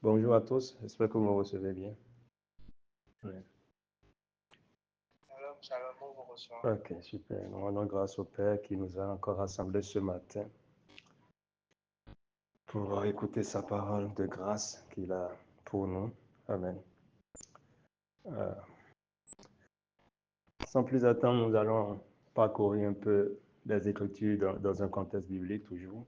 Bonjour à tous, j'espère que vous me recevez bien. Oui. Shalom, on vous reçoit. Ok, super. Nous rendons grâce au Père qui nous a encore rassemblés ce matin pour écouter sa parole de grâce qu'il a pour nous. Amen. Euh, Sans plus attendre, nous allons parcourir un peu les Écritures dans un contexte biblique toujours.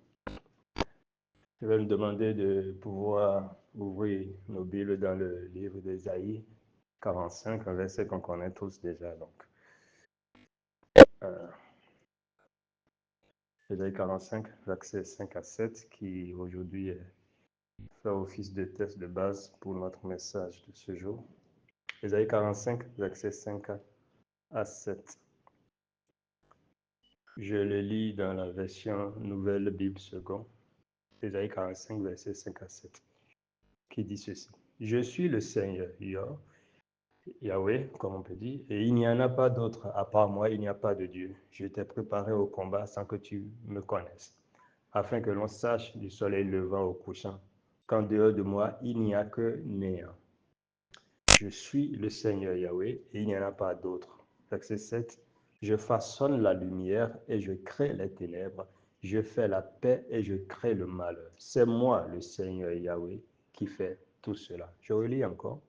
Je vais nous demander de pouvoir ouvrir nos Bibles dans le livre d'Ésaïe 45, un verset qu'on connaît tous déjà. Donc, Ésaïe 45, versets 5 à 7, qui aujourd'hui fait office de test de base pour notre message de ce jour. Ésaïe 45, versets 5 à 7. Je le lis dans la version Nouvelle Bible Seconde. Ésaïe 45, versets 5 à 7, qui dit ceci. Je suis le Seigneur, Yahweh, comme on peut dire, et il n'y en a pas d'autre à part moi, il n'y a pas de Dieu. Je t'ai préparé au combat sans que tu me connaisses, afin que l'on sache du soleil levant au couchant qu'en dehors de moi, il n'y a que néant. Je suis le Seigneur Yahweh et il n'y en a pas d'autre. Verset 7. Je façonne la lumière et je crée les ténèbres. Je fais la paix et je crée le malheur. C'est moi, le Seigneur Yahweh, qui fait tout cela. Je relis encore.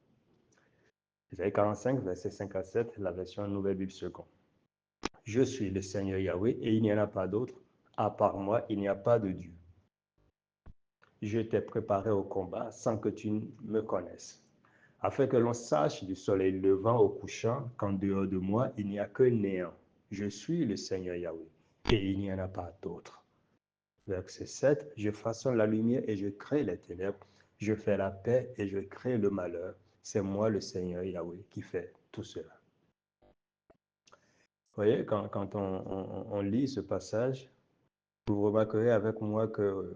Isaïe 45, verset 5 à 7, la version Nouvelle Bible Seconde. Je suis le Seigneur Yahweh et il n'y en a pas d'autre. À part moi, il n'y a pas de Dieu. Je t'ai préparé au combat sans que tu me connaisses, afin que l'on sache du soleil levant au couchant qu'en dehors de moi, il n'y a que néant. Je suis le Seigneur Yahweh, et il n'y en a pas d'autre. Verset 7, je façonne la lumière et je crée les ténèbres. Je fais la paix et je crée le malheur. C'est moi le Seigneur Yahweh qui fait tout cela. Vous voyez, quand on lit ce passage, vous remarquerez avec moi que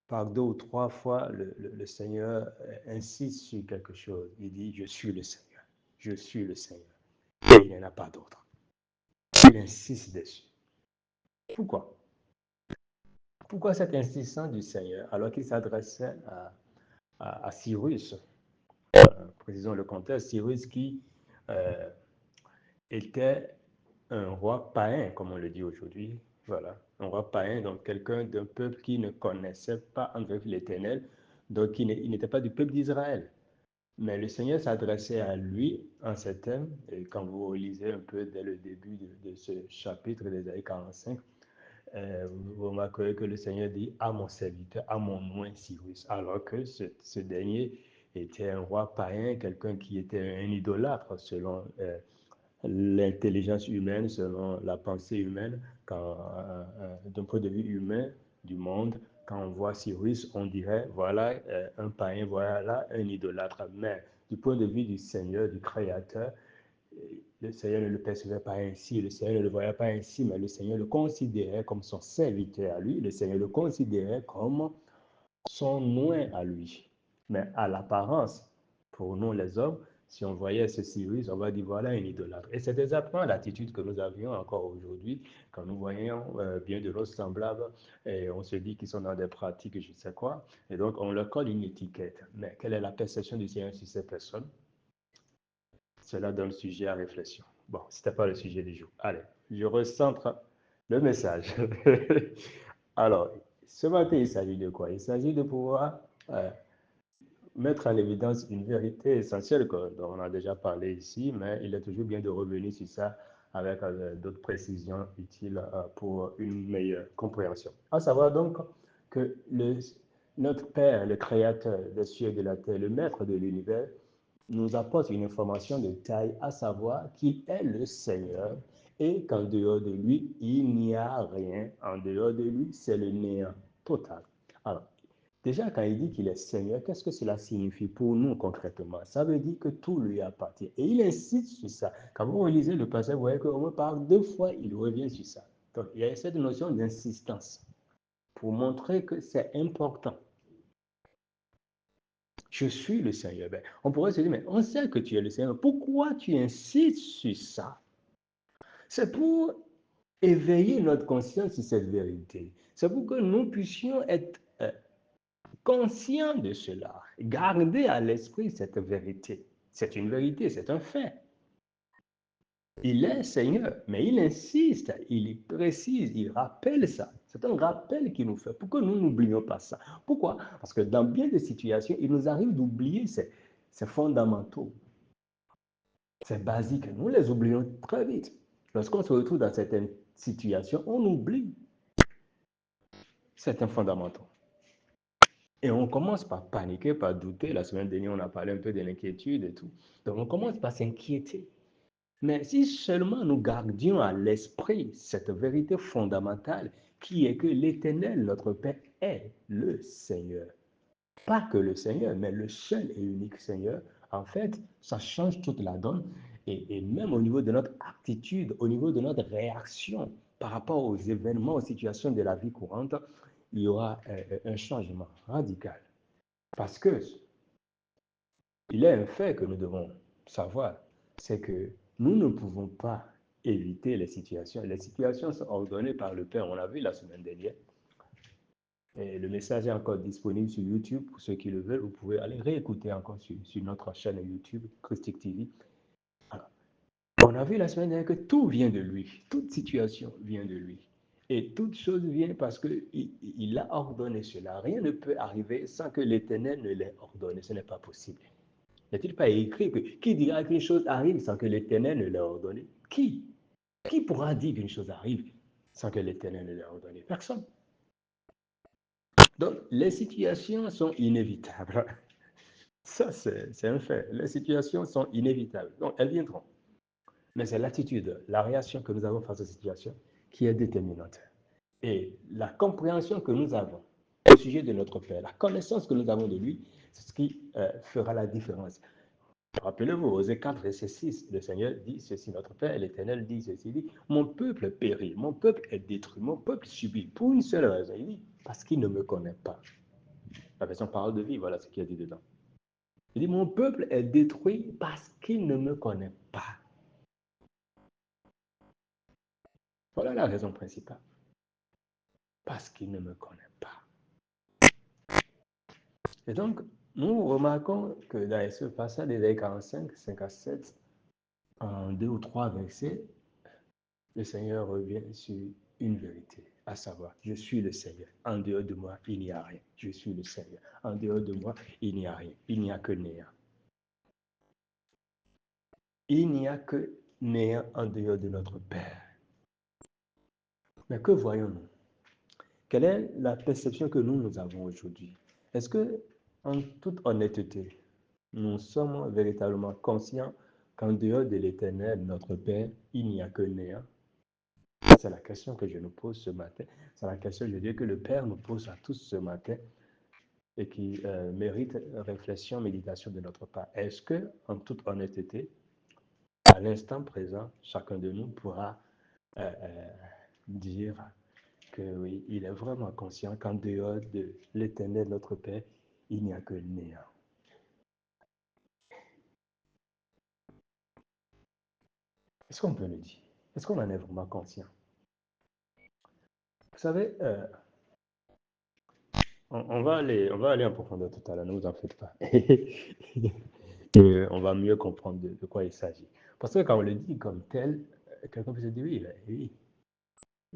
par deux ou trois fois, le Seigneur insiste sur quelque chose. Il dit, je suis le Seigneur. Je suis le Seigneur. Et il n'y en a pas d'autre. Il insiste dessus. Pourquoi? Pourquoi cette insistance du Seigneur alors qu'il s'adressait à Cyrus? Précisons le contexte. Cyrus qui était un roi païen, comme on le dit aujourd'hui. Voilà, un roi païen, donc quelqu'un d'un peuple qui ne connaissait pas en vrai l'Éternel, donc il n'était pas du peuple d'Israël. Mais le Seigneur s'adressait à lui en ces termes, et quand vous relisez un peu dès le début de ce chapitre d'Ésaïe 45, vous remarquerez que le Seigneur dit à mon serviteur, à mon oint Cyrus, alors que ce dernier était un roi païen, quelqu'un qui était un idolâtre selon l'intelligence humaine, selon la pensée humaine, d'un point de vue humain du monde, quand on voit Cyrus, on dirait, voilà un païen, voilà un idolâtre. Mais du point de vue du Seigneur, du Créateur, le Seigneur ne le percevait pas ainsi, le Seigneur ne le voyait pas ainsi, mais le Seigneur le considérait comme son serviteur à lui, le Seigneur le considérait comme son oint à lui. Mais à l'apparence, pour nous les hommes, si on voyait ce Cyrus, on va dire voilà un idolâtre. Et c'est exactement l'attitude que nous avions encore aujourd'hui quand nous voyons bien de l'autre semblable et on se dit qu'ils sont dans des pratiques, je ne sais quoi, et donc on leur colle une étiquette. Mais quelle est la perception du Seigneur sur ces personnes? Cela donne sujet à réflexion. Bon, ce n'était pas le sujet du jour. Allez, je recentre le message. Alors, ce matin, il s'agit de quoi? Il s'agit de pouvoir mettre en évidence une vérité essentielle dont on a déjà parlé ici, mais il est toujours bien de revenir sur ça avec d'autres précisions utiles pour une meilleure compréhension. À savoir donc que notre Père, le Créateur des cieux et de la terre, le Maître de l'univers, nous apporte une information de taille, à savoir qu'il est le Seigneur et qu'en dehors de lui, il n'y a rien. En dehors de lui, c'est le néant total. Alors, déjà, quand il dit qu'il est Seigneur, qu'est-ce que cela signifie pour nous concrètement? Ça veut dire que tout lui appartient. Et il insiste sur ça. Quand vous relisez le passage, vous voyez qu'au moins par deux fois, il revient sur ça. Donc, il y a cette notion d'insistance pour montrer que c'est important. Je suis le Seigneur. Ben, on pourrait se dire, mais on sait que tu es le Seigneur. Pourquoi tu insistes sur ça? C'est pour éveiller notre conscience sur cette vérité. C'est pour que nous puissions être conscients de cela. Gardez à l'esprit cette vérité. C'est une vérité, c'est un fait. Il est Seigneur, mais il insiste, il précise, il rappelle ça. C'est un rappel qu'il nous fait pour que nous n'oublions pas ça. Pourquoi? Parce que dans bien des situations, il nous arrive d'oublier ces fondamentaux, ces basiques. Nous les oublions très vite. Lorsqu'on se retrouve dans certaines situations, on oublie certains fondamentaux. Et on commence par paniquer, par douter. La semaine dernière, on a parlé un peu de l'inquiétude et tout. Donc, on commence par s'inquiéter. Mais si seulement nous gardions à l'esprit cette vérité fondamentale qui est que l'Éternel, notre Père, est le Seigneur. Pas que le Seigneur, mais le seul et unique Seigneur. En fait, ça change toute la donne. Et même au niveau de notre attitude, au niveau de notre réaction par rapport aux événements, aux situations de la vie courante, il y aura un changement radical. Parce que il est un fait que nous devons savoir, c'est que nous ne pouvons pas éviter les situations. Les situations sont ordonnées par le Père. On l'a vu la semaine dernière. Et le message est encore disponible sur YouTube. Pour ceux qui le veulent, vous pouvez aller réécouter encore sur notre chaîne YouTube, Christic TV. Alors, on a vu la semaine dernière que tout vient de lui. Toute situation vient de lui. Et toute chose vient parce qu'il a ordonné cela. Rien ne peut arriver sans que l'Éternel ne l'ait ordonné. Ce n'est pas possible. N'est-il pas écrit que qui dira qu'une chose arrive sans que l'Éternel ne l'ait ordonné? Qui pourra dire qu'une chose arrive sans que l'Éternel ne l'ait ordonné? Personne. Donc, les situations sont inévitables. Ça, c'est un fait. Les situations sont inévitables. Donc, elles viendront. Mais c'est l'attitude, la réaction que nous avons face aux situations qui est déterminante. Et la compréhension que nous avons au sujet de notre Père, la connaissance que nous avons de lui, c'est ce qui fera la différence. Rappelez-vous, Osée 4, verset 6, le Seigneur dit ceci, notre Père, l'Éternel dit ceci, il dit, mon peuple périt, mon peuple est détruit, mon peuple subit, pour une seule raison, il dit, parce qu'il ne me connaît pas. La version parole de vie, voilà ce qu'il a dit dedans. Il dit, mon peuple est détruit parce qu'il ne me connaît pas. Voilà la raison principale. Parce qu'il ne me connaît pas. Et donc, nous remarquons que dans ce passage d'Ésaïe 45, 5 à 7, en 2 ou 3 versets, le Seigneur revient sur une vérité, à savoir, je suis le Seigneur. En dehors de moi, il n'y a rien. Je suis le Seigneur. En dehors de moi, il n'y a rien. Il n'y a que néant. Il n'y a que néant en dehors de notre Père. Mais que voyons-nous? Quelle est la perception que nous avons aujourd'hui? Est-ce que, en toute honnêteté, nous sommes véritablement conscients qu'en dehors de l'Éternel, notre Père, il n'y a que néant? C'est la question que je nous pose ce matin. C'est la question, je dis, que le Père nous pose à tous ce matin et qui mérite réflexion, méditation de notre part. Est-ce que, en toute honnêteté, à l'instant présent, chacun de nous pourra dire que oui, il est vraiment conscient qu'en dehors de l'Éternel, notre Père, il n'y a que néant. Est-ce qu'on peut le dire? Est-ce qu'on en est vraiment conscient? Vous savez, on va aller en profondeur tout à l'heure, ne vous en faites pas. Et on va mieux comprendre de quoi il s'agit. Parce que quand on le dit comme tel, quelqu'un peut se dire oui, oui,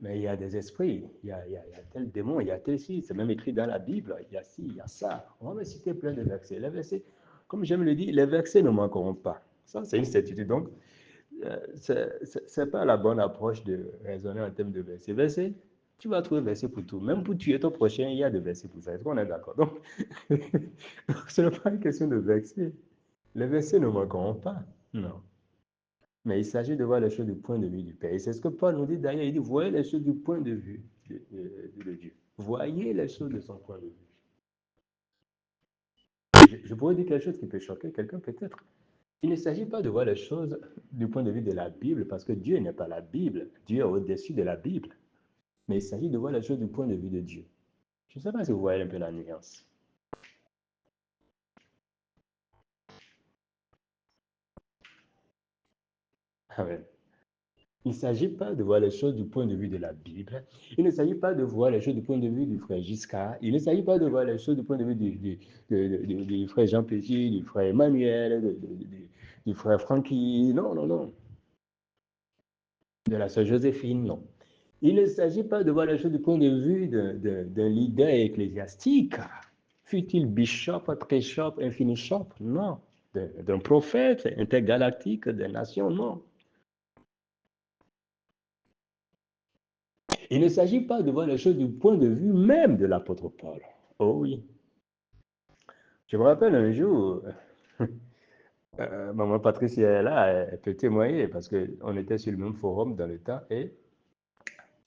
mais il y a des esprits, il y a tel démon, il y a tel ci, c'est même écrit dans la Bible, il y a ci, il y a ça. On va me citer plein de versets. Les versets, comme j'aime le dire, les versets ne manqueront pas. Ça, c'est une certitude. Donc, ce n'est pas la bonne approche de raisonner en termes de versets. Versets, tu vas trouver verset pour tout. Même pour tuer ton prochain, il y a des versets pour ça. Est-ce qu'on est d'accord? Donc, ce n'est pas une question de versets. Les versets ne manqueront pas. Non. Mais il s'agit de voir les choses du point de vue du Père. Et c'est ce que Paul nous dit d'ailleurs. Il dit, voyez les choses du point de vue de Dieu. Voyez les choses de son point de vue. Je pourrais dire quelque chose qui peut choquer quelqu'un peut-être. Il ne s'agit pas de voir les choses du point de vue de la Bible, parce que Dieu n'est pas la Bible. Dieu est au-dessus de la Bible. Mais il s'agit de voir les choses du point de vue de Dieu. Je ne sais pas si vous voyez un peu la nuance. Amen. Il ne s'agit pas de voir les choses du point de vue de la Bible. Il ne s'agit pas de voir les choses du point de vue du frère Giscard. Il ne s'agit pas de voir les choses du point de vue du frère Jean Petit, du frère Emmanuel, du frère Francky. Non, non, non. De la sœur Joséphine, non. Il ne s'agit pas de voir les choses du point de vue d'un leader ecclésiastique, fut-il bishop, trésor, infinishop, non. D'un prophète intergalactique des nations, non. Il ne s'agit pas de voir les choses du point de vue même de l'apôtre Paul. Oh oui. Je me rappelle un jour, maman Patricia est là, elle peut témoigner parce qu'on était sur le même forum dans le temps et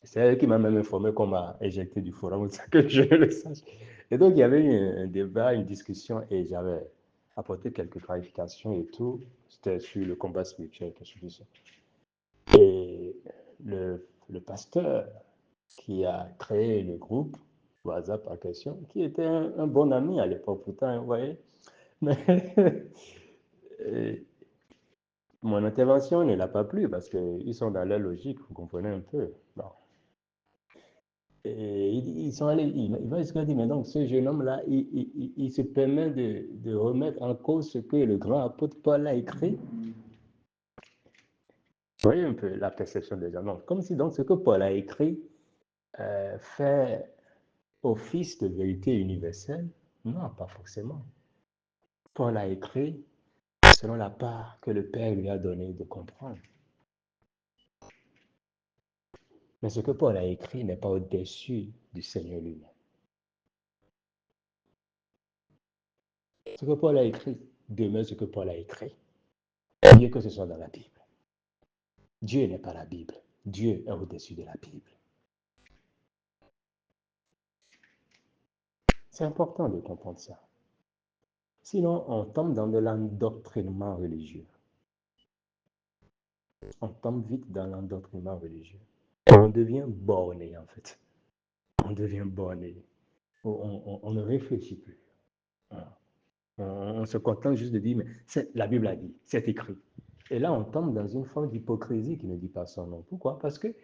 c'est elle qui m'a même informé qu'on m'a éjecté du forum sans que je le sache. Et donc il y avait eu un débat, une discussion et j'avais apporté quelques clarifications et tout. C'était sur le combat spirituel, quelque chose de ça. Et le pasteur qui a créé le groupe WhatsApp en question, qui était un bon ami à l'époque, pourtant, vous voyez. Mais mon intervention ne l'a pas plu parce qu'ils sont dans leur logique, vous comprenez un peu. Bon. Et ils sont allés, il va jusqu'à dire, mais donc ce jeune homme-là, il se permet de remettre en cause ce que le grand apôtre Paul a écrit. Vous voyez un peu la perception des gens. Donc, comme si donc ce que Paul a écrit fait office de vérité universelle. Non, pas forcément. Paul a écrit selon la part que le Père lui a donnée de comprendre. Mais ce que Paul a écrit n'est pas au-dessus du Seigneur lui-même. Ce que Paul a écrit demeure ce que Paul a écrit, bien que ce soit dans la Bible. Dieu n'est pas la Bible. Dieu est au-dessus de la Bible. C'est important de comprendre ça. Sinon, on tombe dans de l'endoctrinement religieux. On tombe vite dans l'endoctrinement religieux. On devient borné, en fait. On devient borné. On ne réfléchit plus. On se contente juste de dire, mais la Bible a dit, c'est écrit. Et là, on tombe dans une forme d'hypocrisie qui ne dit pas son nom. Pourquoi? Parce que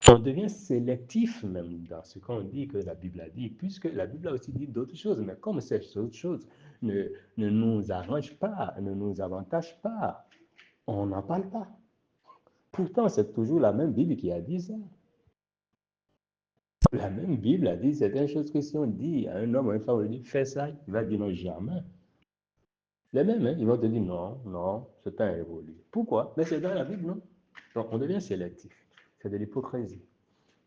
on devient sélectif même dans ce qu'on dit que la Bible a dit, puisque la Bible a aussi dit d'autres choses. Mais comme ces autres choses ne nous arrangent pas, ne nous avantagent pas, on n'en parle pas. Pourtant, c'est toujours la même Bible qui a dit ça. La même Bible a dit certaines choses que si on dit à un homme ou à une femme, on dit fais ça, il va dire non, jamais. Les mêmes, hein, ils vont te dire non, non, c'est pas un évolué. Pourquoi? Mais c'est dans la Bible, non? Donc on devient sélectif. C'est de l'hypocrisie.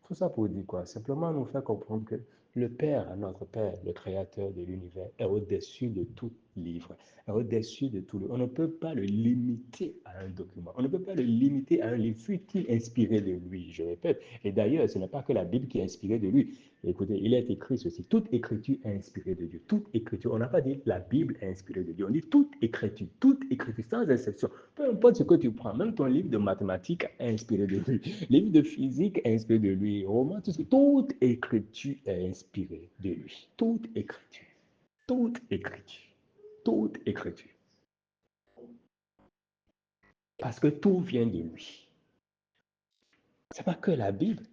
Tout ça pour dire quoi? Simplement nous faire comprendre que le Père, notre Père, le Créateur de l'univers, est au-dessus de tout livre, est au-dessus de tout. On ne peut pas le limiter à un document. On ne peut pas le limiter à un livre, fut-il inspiré de lui, je répète. Et d'ailleurs, ce n'est pas que la Bible qui est inspirée de lui. Écoutez, il est écrit ceci. Toute écriture est inspirée de Dieu. Toute écriture. On n'a pas dit la Bible est inspirée de Dieu. On dit toute écriture, sans exception. Peu importe ce que tu prends, même ton livre de mathématiques est inspiré de lui. Livre de physique est inspiré de lui. Roman, toute écriture est inspirée de lui. Toute écriture. Toute écriture. Toute écriture. Parce que tout vient de lui. C'est pas que la Bible.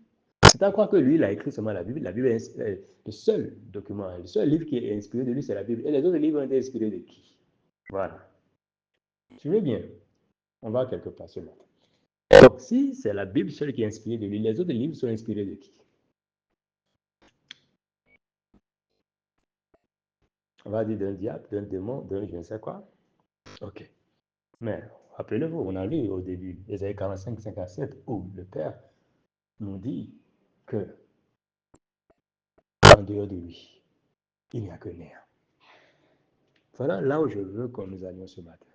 C'est à croire que lui, il a écrit seulement la Bible. La Bible est le seul document, le seul livre qui est inspiré de lui, c'est la Bible. Et les autres livres ont été inspirés de qui? Voilà. Tu veux bien? On va quelque part ce matin. Donc, si c'est la Bible seule qui est inspirée de lui, les autres livres sont inspirés de qui? On va dire d'un diable, d'un démon, d'un je ne sais quoi. Ok. Mais rappelez-vous, on a lu au début, Ésaïe 45, 57, où le Père nous dit que en dehors de lui, il n'y a que néant. Voilà là où je veux que nous allions ce matin.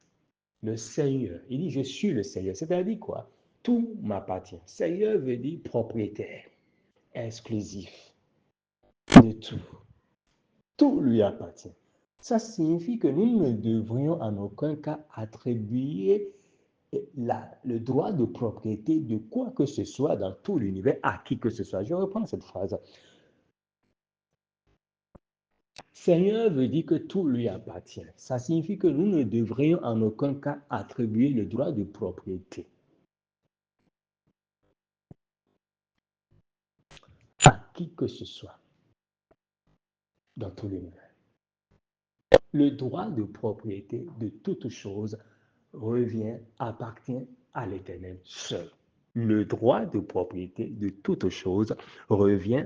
Le Seigneur, il dit, je suis le Seigneur. C'est-à-dire quoi? Tout m'appartient. Seigneur veut dire propriétaire, exclusif de tout. Tout lui appartient. Ça signifie que nous ne devrions en aucun cas attribuer le droit de propriété de quoi que ce soit dans tout l'univers à qui que ce soit. Je reprends cette phrase. Seigneur veut dire que tout lui appartient. Ça signifie que nous ne devrions en aucun cas attribuer le droit de propriété qui que ce soit dans tout l'univers. Le droit de propriété de toute chose appartient à l'Éternel seul. Le droit de propriété de toute chose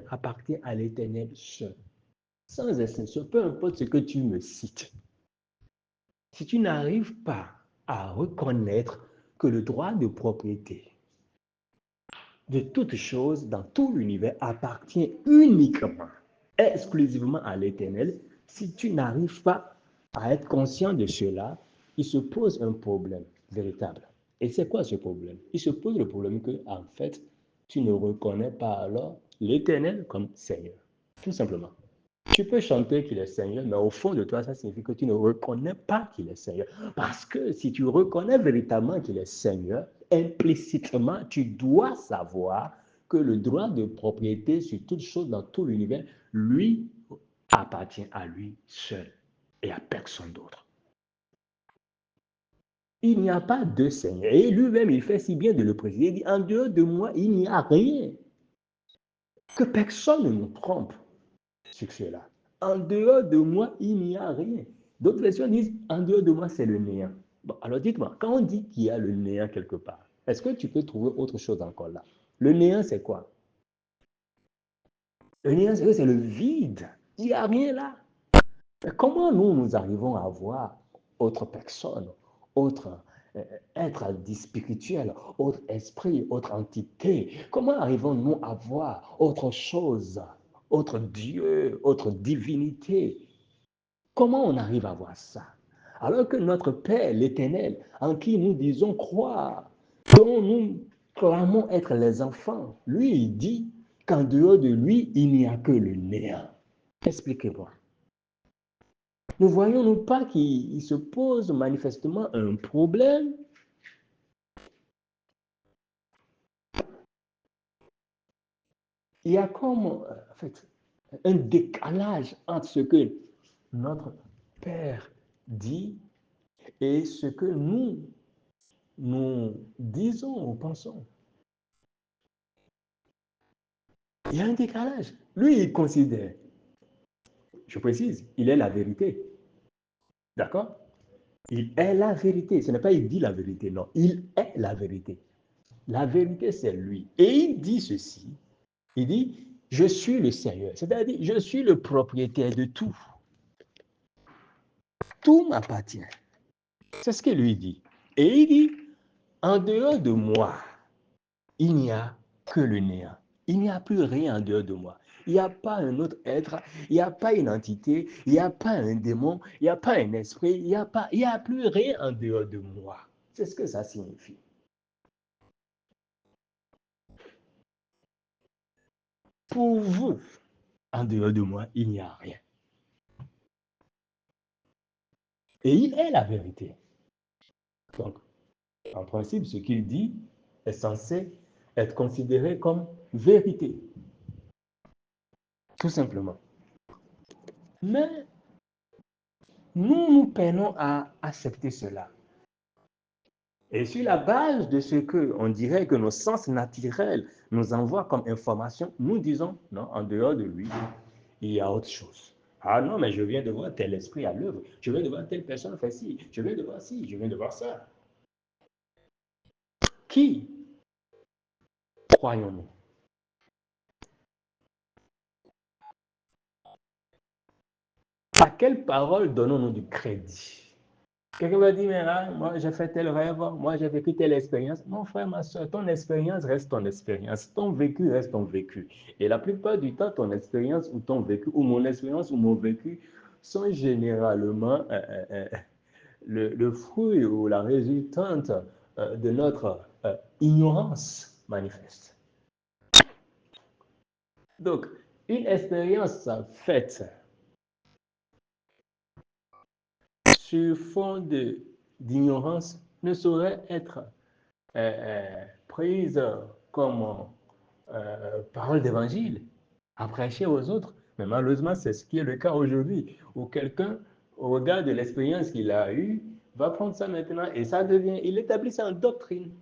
appartient à l'Éternel seul. Sans exception, peu importe ce que tu me cites, si tu n'arrives pas à reconnaître que le droit de propriété de toute chose dans tout l'univers appartient uniquement, exclusivement à l'Éternel, si tu n'arrives pas à être conscient de cela, il se pose un problème véritable. Et c'est quoi ce problème? Il se pose le problème que, en fait, tu ne reconnais pas alors l'Éternel comme Seigneur. Tout simplement. Tu peux chanter qu'il est Seigneur, mais au fond de toi, ça signifie que tu ne reconnais pas qu'il est Seigneur. Parce que si tu reconnais véritablement qu'il est Seigneur, implicitement, tu dois savoir que le droit de propriété sur toute chose dans tout l'univers, lui, appartient à lui seul et à personne d'autre. Il n'y a pas de Seigneur. Et lui-même, il fait si bien de le préciser. Il dit, en dehors de moi, il n'y a rien. Que personne ne nous trompe sur cela. En dehors de moi, il n'y a rien. D'autres versions disent, en dehors de moi, c'est le néant. Bon, alors dites-moi, quand on dit qu'il y a le néant quelque part, est-ce que tu peux trouver autre chose encore là? Le néant, c'est quoi? Le néant, c'est le vide. Il n'y a rien là. Mais comment nous arrivons à voir autre personne, autre être dit spirituel, autre esprit, autre entité? Comment arrivons-nous à voir autre chose, autre Dieu, autre divinité? Comment on arrive à voir ça? Alors que notre Père, l'Éternel, en qui nous disons croire, dont nous clamons être les enfants, lui, il dit qu'en dehors de lui, il n'y a que le néant. Expliquez-moi. Ne voyons-nous pas qu'il se pose manifestement un problème? Il y a comme en fait, un décalage entre ce que notre Père dit et ce que nous disons ou pensons. Il y a un décalage. Lui, il considère, je précise, il est la vérité. D'accord? Il est la vérité. Ce n'est pas il dit la vérité, non. Il est la vérité. La vérité, c'est lui. Et il dit ceci. Il dit, je suis le Seigneur. C'est-à-dire, je suis le propriétaire de tout. Tout m'appartient. C'est ce qu'il lui dit. Et il dit, en dehors de moi, il n'y a que le néant. Il n'y a plus rien en dehors de moi. Il n'y a pas un autre être, il n'y a pas une entité, il n'y a pas un démon, il n'y a pas un esprit, il n'y a plus rien en dehors de moi. C'est ce que ça signifie. Pour vous, en dehors de moi, il n'y a rien. Et il est la vérité. Donc, en principe, ce qu'il dit est censé être considéré comme vérité. Tout simplement. Mais nous peinons à accepter cela. Et sur la base de ce que on dirait que nos sens naturels nous envoient comme information, nous disons, non, en dehors de lui, il y a autre chose. Ah non, mais je viens de voir tel esprit à l'œuvre, je viens de voir telle personne faire ci, je viens de voir ci, je viens de voir ça. Qui croyons-nous? À quelle parole donnons-nous du crédit? Quelqu'un va dire, mais là, moi j'ai fait tel rêve, moi j'ai vécu telle expérience. Mon frère, ma soeur, ton expérience reste ton expérience, ton vécu reste ton vécu. Et la plupart du temps, ton expérience ou ton vécu, ou mon expérience ou mon vécu, sont généralement le fruit ou la résultante de notre ignorance manifeste. Donc, une expérience faite sur fond d'ignorance ne saurait être prise comme parole d'évangile à prêcher aux autres. Mais malheureusement, c'est ce qui est le cas aujourd'hui, où quelqu'un, au regard de l'expérience qu'il a eue, va prendre ça maintenant et ça devient, il établit ça en doctrine.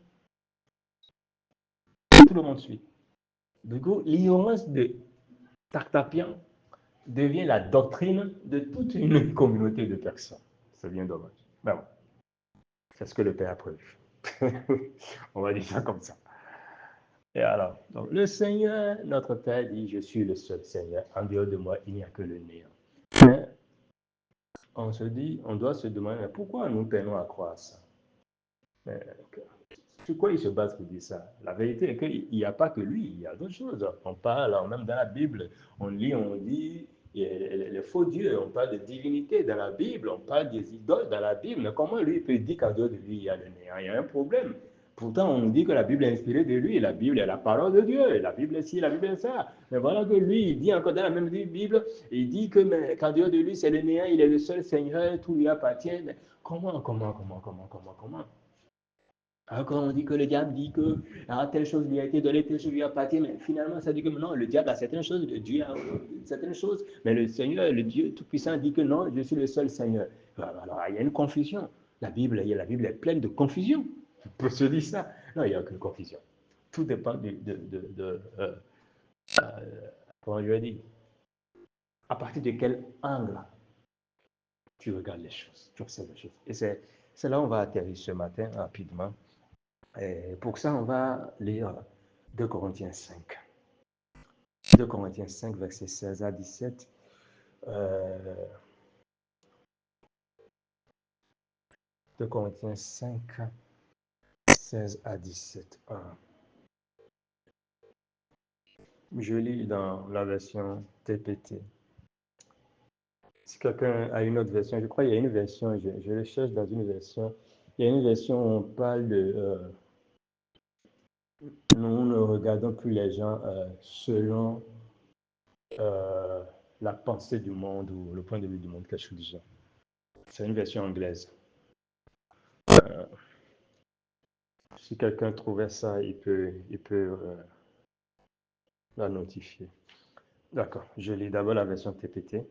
Tout le monde suit. Du coup, l'ignorance de Tartapian devient la doctrine de toute une communauté de personnes. C'est bien dommage. Mais bon, c'est ce que le Père a prévu. On va dire ça comme ça. Et alors, donc, le Seigneur, notre Père, dit, je suis le seul Seigneur. En dehors de moi, il n'y a que le néant. Mais on se dit, on doit se demander, pourquoi nous peinons à croire ça? Mais, sur quoi il se base pour dire ça? La vérité est qu'il n'y a pas que lui, il y a d'autres choses. On parle, même dans la Bible, on lit, on dit, les faux dieux, on parle de divinité dans la Bible, on parle des idoles dans la Bible. Mais comment lui peut dire qu'en dehors de lui, il y a le néant? Il y a un problème. Pourtant, on nous dit que la Bible est inspirée de lui. La Bible est la parole de Dieu. La Bible est ci, la Bible est ça. Mais voilà que lui, il dit encore dans la même Bible, il dit que qu'en dehors de lui, c'est le néant, il est le seul Seigneur, tout lui appartient. Mais comment? Alors, quand on dit que le diable dit que telle chose lui a été donnée, telle chose lui appartient, mais finalement, ça dit que non, le diable a certaines choses, Dieu a certaines choses, mais le Seigneur, le Dieu Tout-Puissant dit que non, je suis le seul Seigneur. Alors, il y a une confusion. La Bible est pleine de confusion. Pour se dire ça, non, il n'y a aucune confusion. Tout dépend comment je vais dire, à partir de quel angle tu regardes les choses, tu observes les choses. Et c'est là où on va atterrir ce matin rapidement. Et pour ça, on va lire 2 Corinthiens 5. 2 Corinthiens 5, versets 16 à 17. 2 Corinthiens 5, 16 à 17. Je lis dans la version TPT. Si quelqu'un a une autre version, je crois qu'il y a une version, je le cherche dans une version. Il y a une version où on parle de nous ne regardons plus les gens selon la pensée du monde ou le point de vue du monde, quelque chose du genre. C'est une version anglaise. Si quelqu'un trouvait ça, il peut la notifier. D'accord, je lis d'abord la version TPT.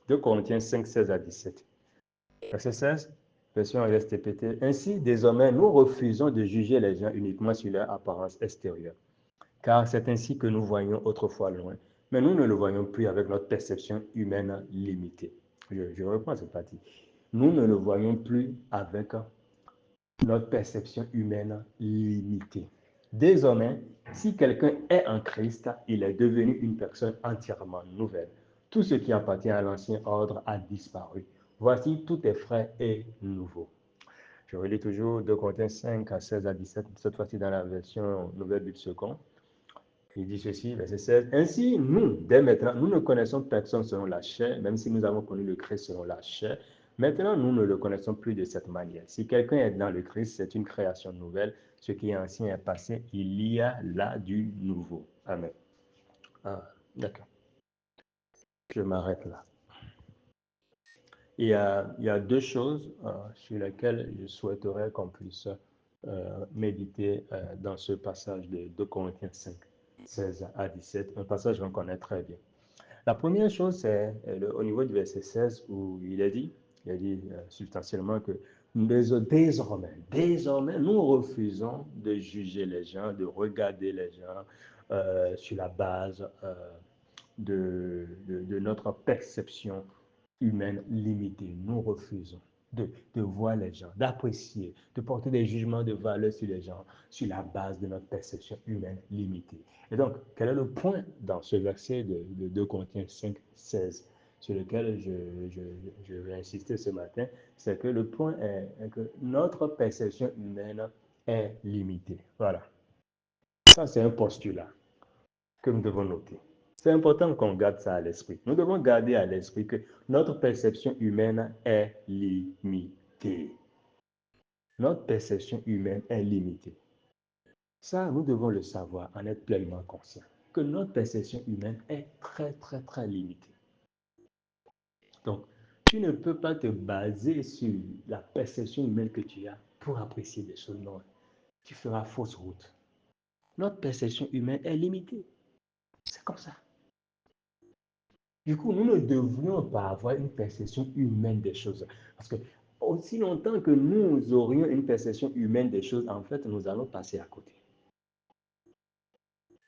2 Corinthiens 5, 16 à 17. Verset 16, version anglaise TPT. Ainsi, désormais, nous refusons de juger les gens uniquement sur leur apparence extérieure, car c'est ainsi que nous voyions autrefois loin, mais nous ne le voyons plus avec notre perception humaine limitée. Je reprends cette partie. Nous ne le voyons plus avec notre perception humaine limitée. Désormais, si quelqu'un est en Christ, il est devenu une personne entièrement nouvelle. Tout ce qui appartient à l'ancien ordre a disparu. Voici, tout est frais et nouveau. Je relis toujours 2 Corinthiens 5 à 16 à 17, cette fois-ci dans la version Nouvelle Bible Seconde. Il dit ceci, verset 16. Ainsi, nous, dès maintenant, nous ne connaissons personne selon la chair, même si nous avons connu le Christ selon la chair. Maintenant, nous ne le connaissons plus de cette manière. Si quelqu'un est dans le Christ, c'est une création nouvelle. Ce qui est ancien est passé. Il y a là du nouveau. Amen. D'accord. Je m'arrête là. Il y a deux choses sur lesquelles je souhaiterais qu'on puisse méditer dans ce passage de 2 Corinthiens 5, 16 à 17, un passage qu'on connaît très bien. La première chose, c'est au niveau du verset 16 où il a dit substantiellement que désormais, nous refusons de juger les gens, de regarder les gens sur la base de notre perception humaine limitée. Nous refusons de voir les gens, d'apprécier, de porter des jugements de valeur sur les gens sur la base de notre perception humaine limitée. Et donc, quel est le point dans ce verset de 2 Corinthiens 5, 16 sur lequel je vais insister ce matin? C'est que le point est que notre perception humaine est limitée. Voilà. Ça, c'est un postulat que nous devons noter. C'est important qu'on garde ça à l'esprit. Nous devons garder à l'esprit que notre perception humaine est limitée. Notre perception humaine est limitée. Ça, nous devons le savoir, en être pleinement conscient, que notre perception humaine est très, très, très limitée. Donc, tu ne peux pas te baser sur la perception humaine que tu as pour apprécier des choses. Non, tu feras fausse route. Notre perception humaine est limitée. C'est comme ça. Du coup, nous ne devrions pas avoir une perception humaine des choses. Parce que aussi longtemps que nous aurions une perception humaine des choses, en fait, nous allons passer à côté.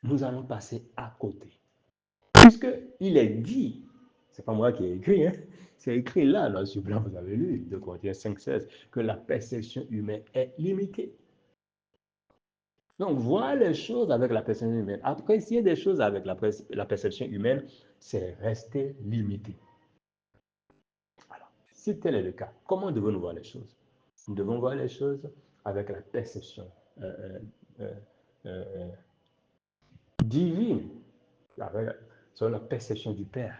Nous allons passer à côté. Puisqu'il est dit, c'est pas moi qui ai écrit, hein, c'est écrit là, dans ce plan, vous avez lu, 2 Corinthiens 5,16, que la perception humaine est limitée. Donc, voir les choses avec la perception humaine, apprécier des choses avec la perception humaine, c'est rester limité. Alors, si tel est le cas, comment devons-nous voir les choses? Nous devons voir les choses avec la perception divine, selon la perception du Père.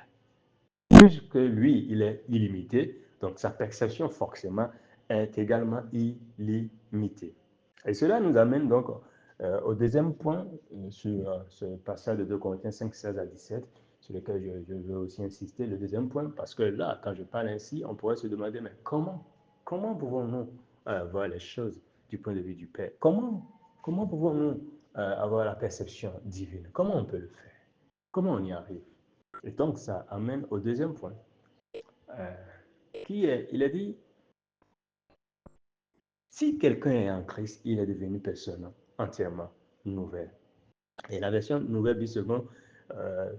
Puisque lui, il est illimité, donc sa perception forcément est également illimitée. Et cela nous amène donc au deuxième point sur ce passage de 2 Corinthiens 5, 16 à 17, sur lequel je veux aussi insister. Le deuxième point, parce que là, quand je parle ainsi, on pourrait se demander, mais comment pouvons-nous voir les choses du point de vue du Père? Comment pouvons-nous avoir la perception divine? Comment on peut le faire? Comment on y arrive? Et donc, ça amène au deuxième point, il a dit, si quelqu'un est en Christ, il est devenu personne entièrement nouvelle. Et la version Nouvelle Vie Seconde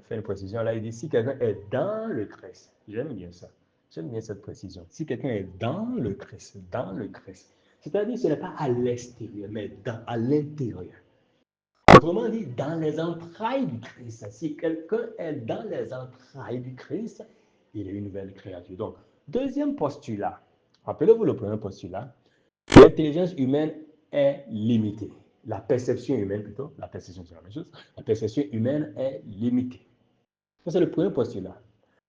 fait une précision là, il dit, si quelqu'un est dans le Christ, j'aime bien ça, j'aime bien cette précision, si quelqu'un est dans le Christ, c'est-à-dire ce n'est pas à l'extérieur, mais à l'intérieur. Autrement dit, dans les entrailles du Christ. Si quelqu'un est dans les entrailles du Christ, il est une nouvelle créature. Donc, deuxième postulat. Rappelez-vous le premier postulat. L'intelligence humaine est limitée. La perception humaine, plutôt, la perception, c'est la même chose. La perception humaine est limitée. Ça, c'est le premier postulat.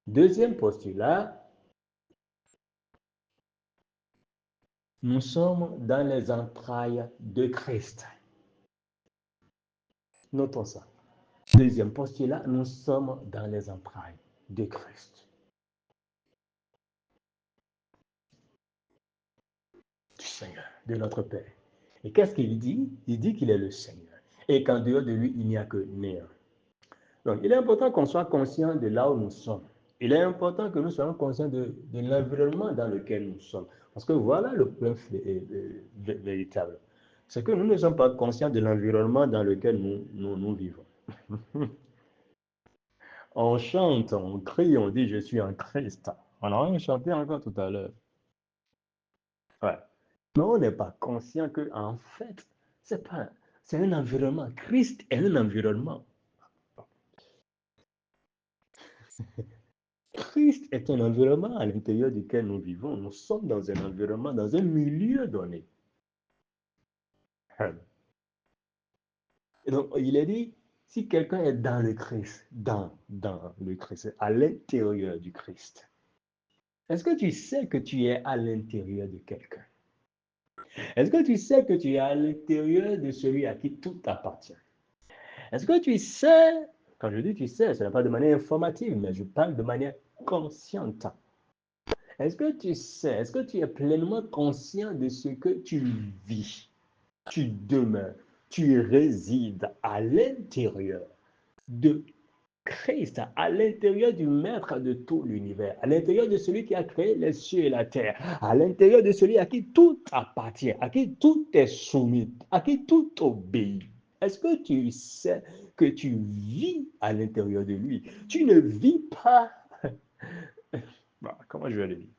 Deuxième postulat, nous sommes dans les entrailles de Christ. Notons ça. Deuxième postulat, nous sommes dans les entrailles de Christ. Du Seigneur, de notre Père. Et qu'est-ce qu'il dit? Il dit qu'il est le Seigneur et qu'en dehors de lui, il n'y a que néant. Donc, il est important qu'on soit conscient de là où nous sommes. Il est important que nous soyons conscients de l'environnement dans lequel nous sommes. Parce que voilà le point véritable. C'est que nous ne sommes pas conscients de l'environnement dans lequel nous vivons. On chante, on crie, on dit « Je suis en Christ ». On a rien chanté encore tout à l'heure. Ouais. Mais on n'est pas conscient que, en fait, c'est un environnement. Christ est un environnement. Christ est un environnement à l'intérieur duquel nous vivons. Nous sommes dans un environnement, dans un milieu donné. Et donc, il est dit, si quelqu'un est dans le Christ, dans le Christ, à l'intérieur du Christ, est-ce que tu sais que tu es à l'intérieur de quelqu'un? Est-ce que tu sais que tu es à l'intérieur de celui à qui tout appartient? Est-ce que tu sais, quand je dis tu sais, ce n'est pas de manière informative, mais je parle de manière consciente. Est-ce que tu sais, est-ce que tu es pleinement conscient de ce que tu vis, tu demeures, tu résides à l'intérieur de Christ, à l'intérieur du maître de tout l'univers, à l'intérieur de celui qui a créé les cieux et la terre, à l'intérieur de celui à qui tout appartient, à qui tout est soumis, à qui tout obéit? Est-ce que tu sais que tu vis à l'intérieur de lui? Tu ne vis pas. Comment je vais le dire?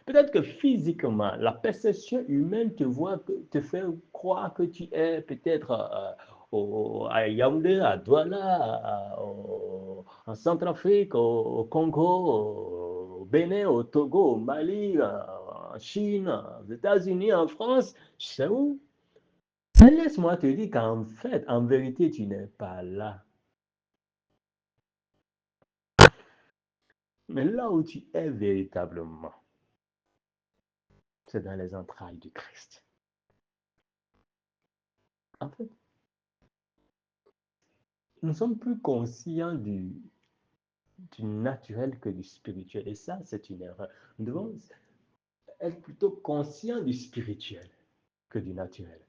Peut-être que physiquement, la perception humaine te fait croire que tu es peut-être à Yaoundé, à Douala, en Centrafrique, au Congo, au Bénin, au Togo, au Mali, en Chine, aux États-Unis, en France, je sais où. Mais laisse-moi te dire qu'en fait, en vérité, tu n'es pas là. Mais là où tu es véritablement, c'est dans les entrailles du Christ. En fait, nous sommes plus conscients du naturel que du spirituel. Et ça, c'est une erreur. Nous devons être plutôt conscients du spirituel que du naturel.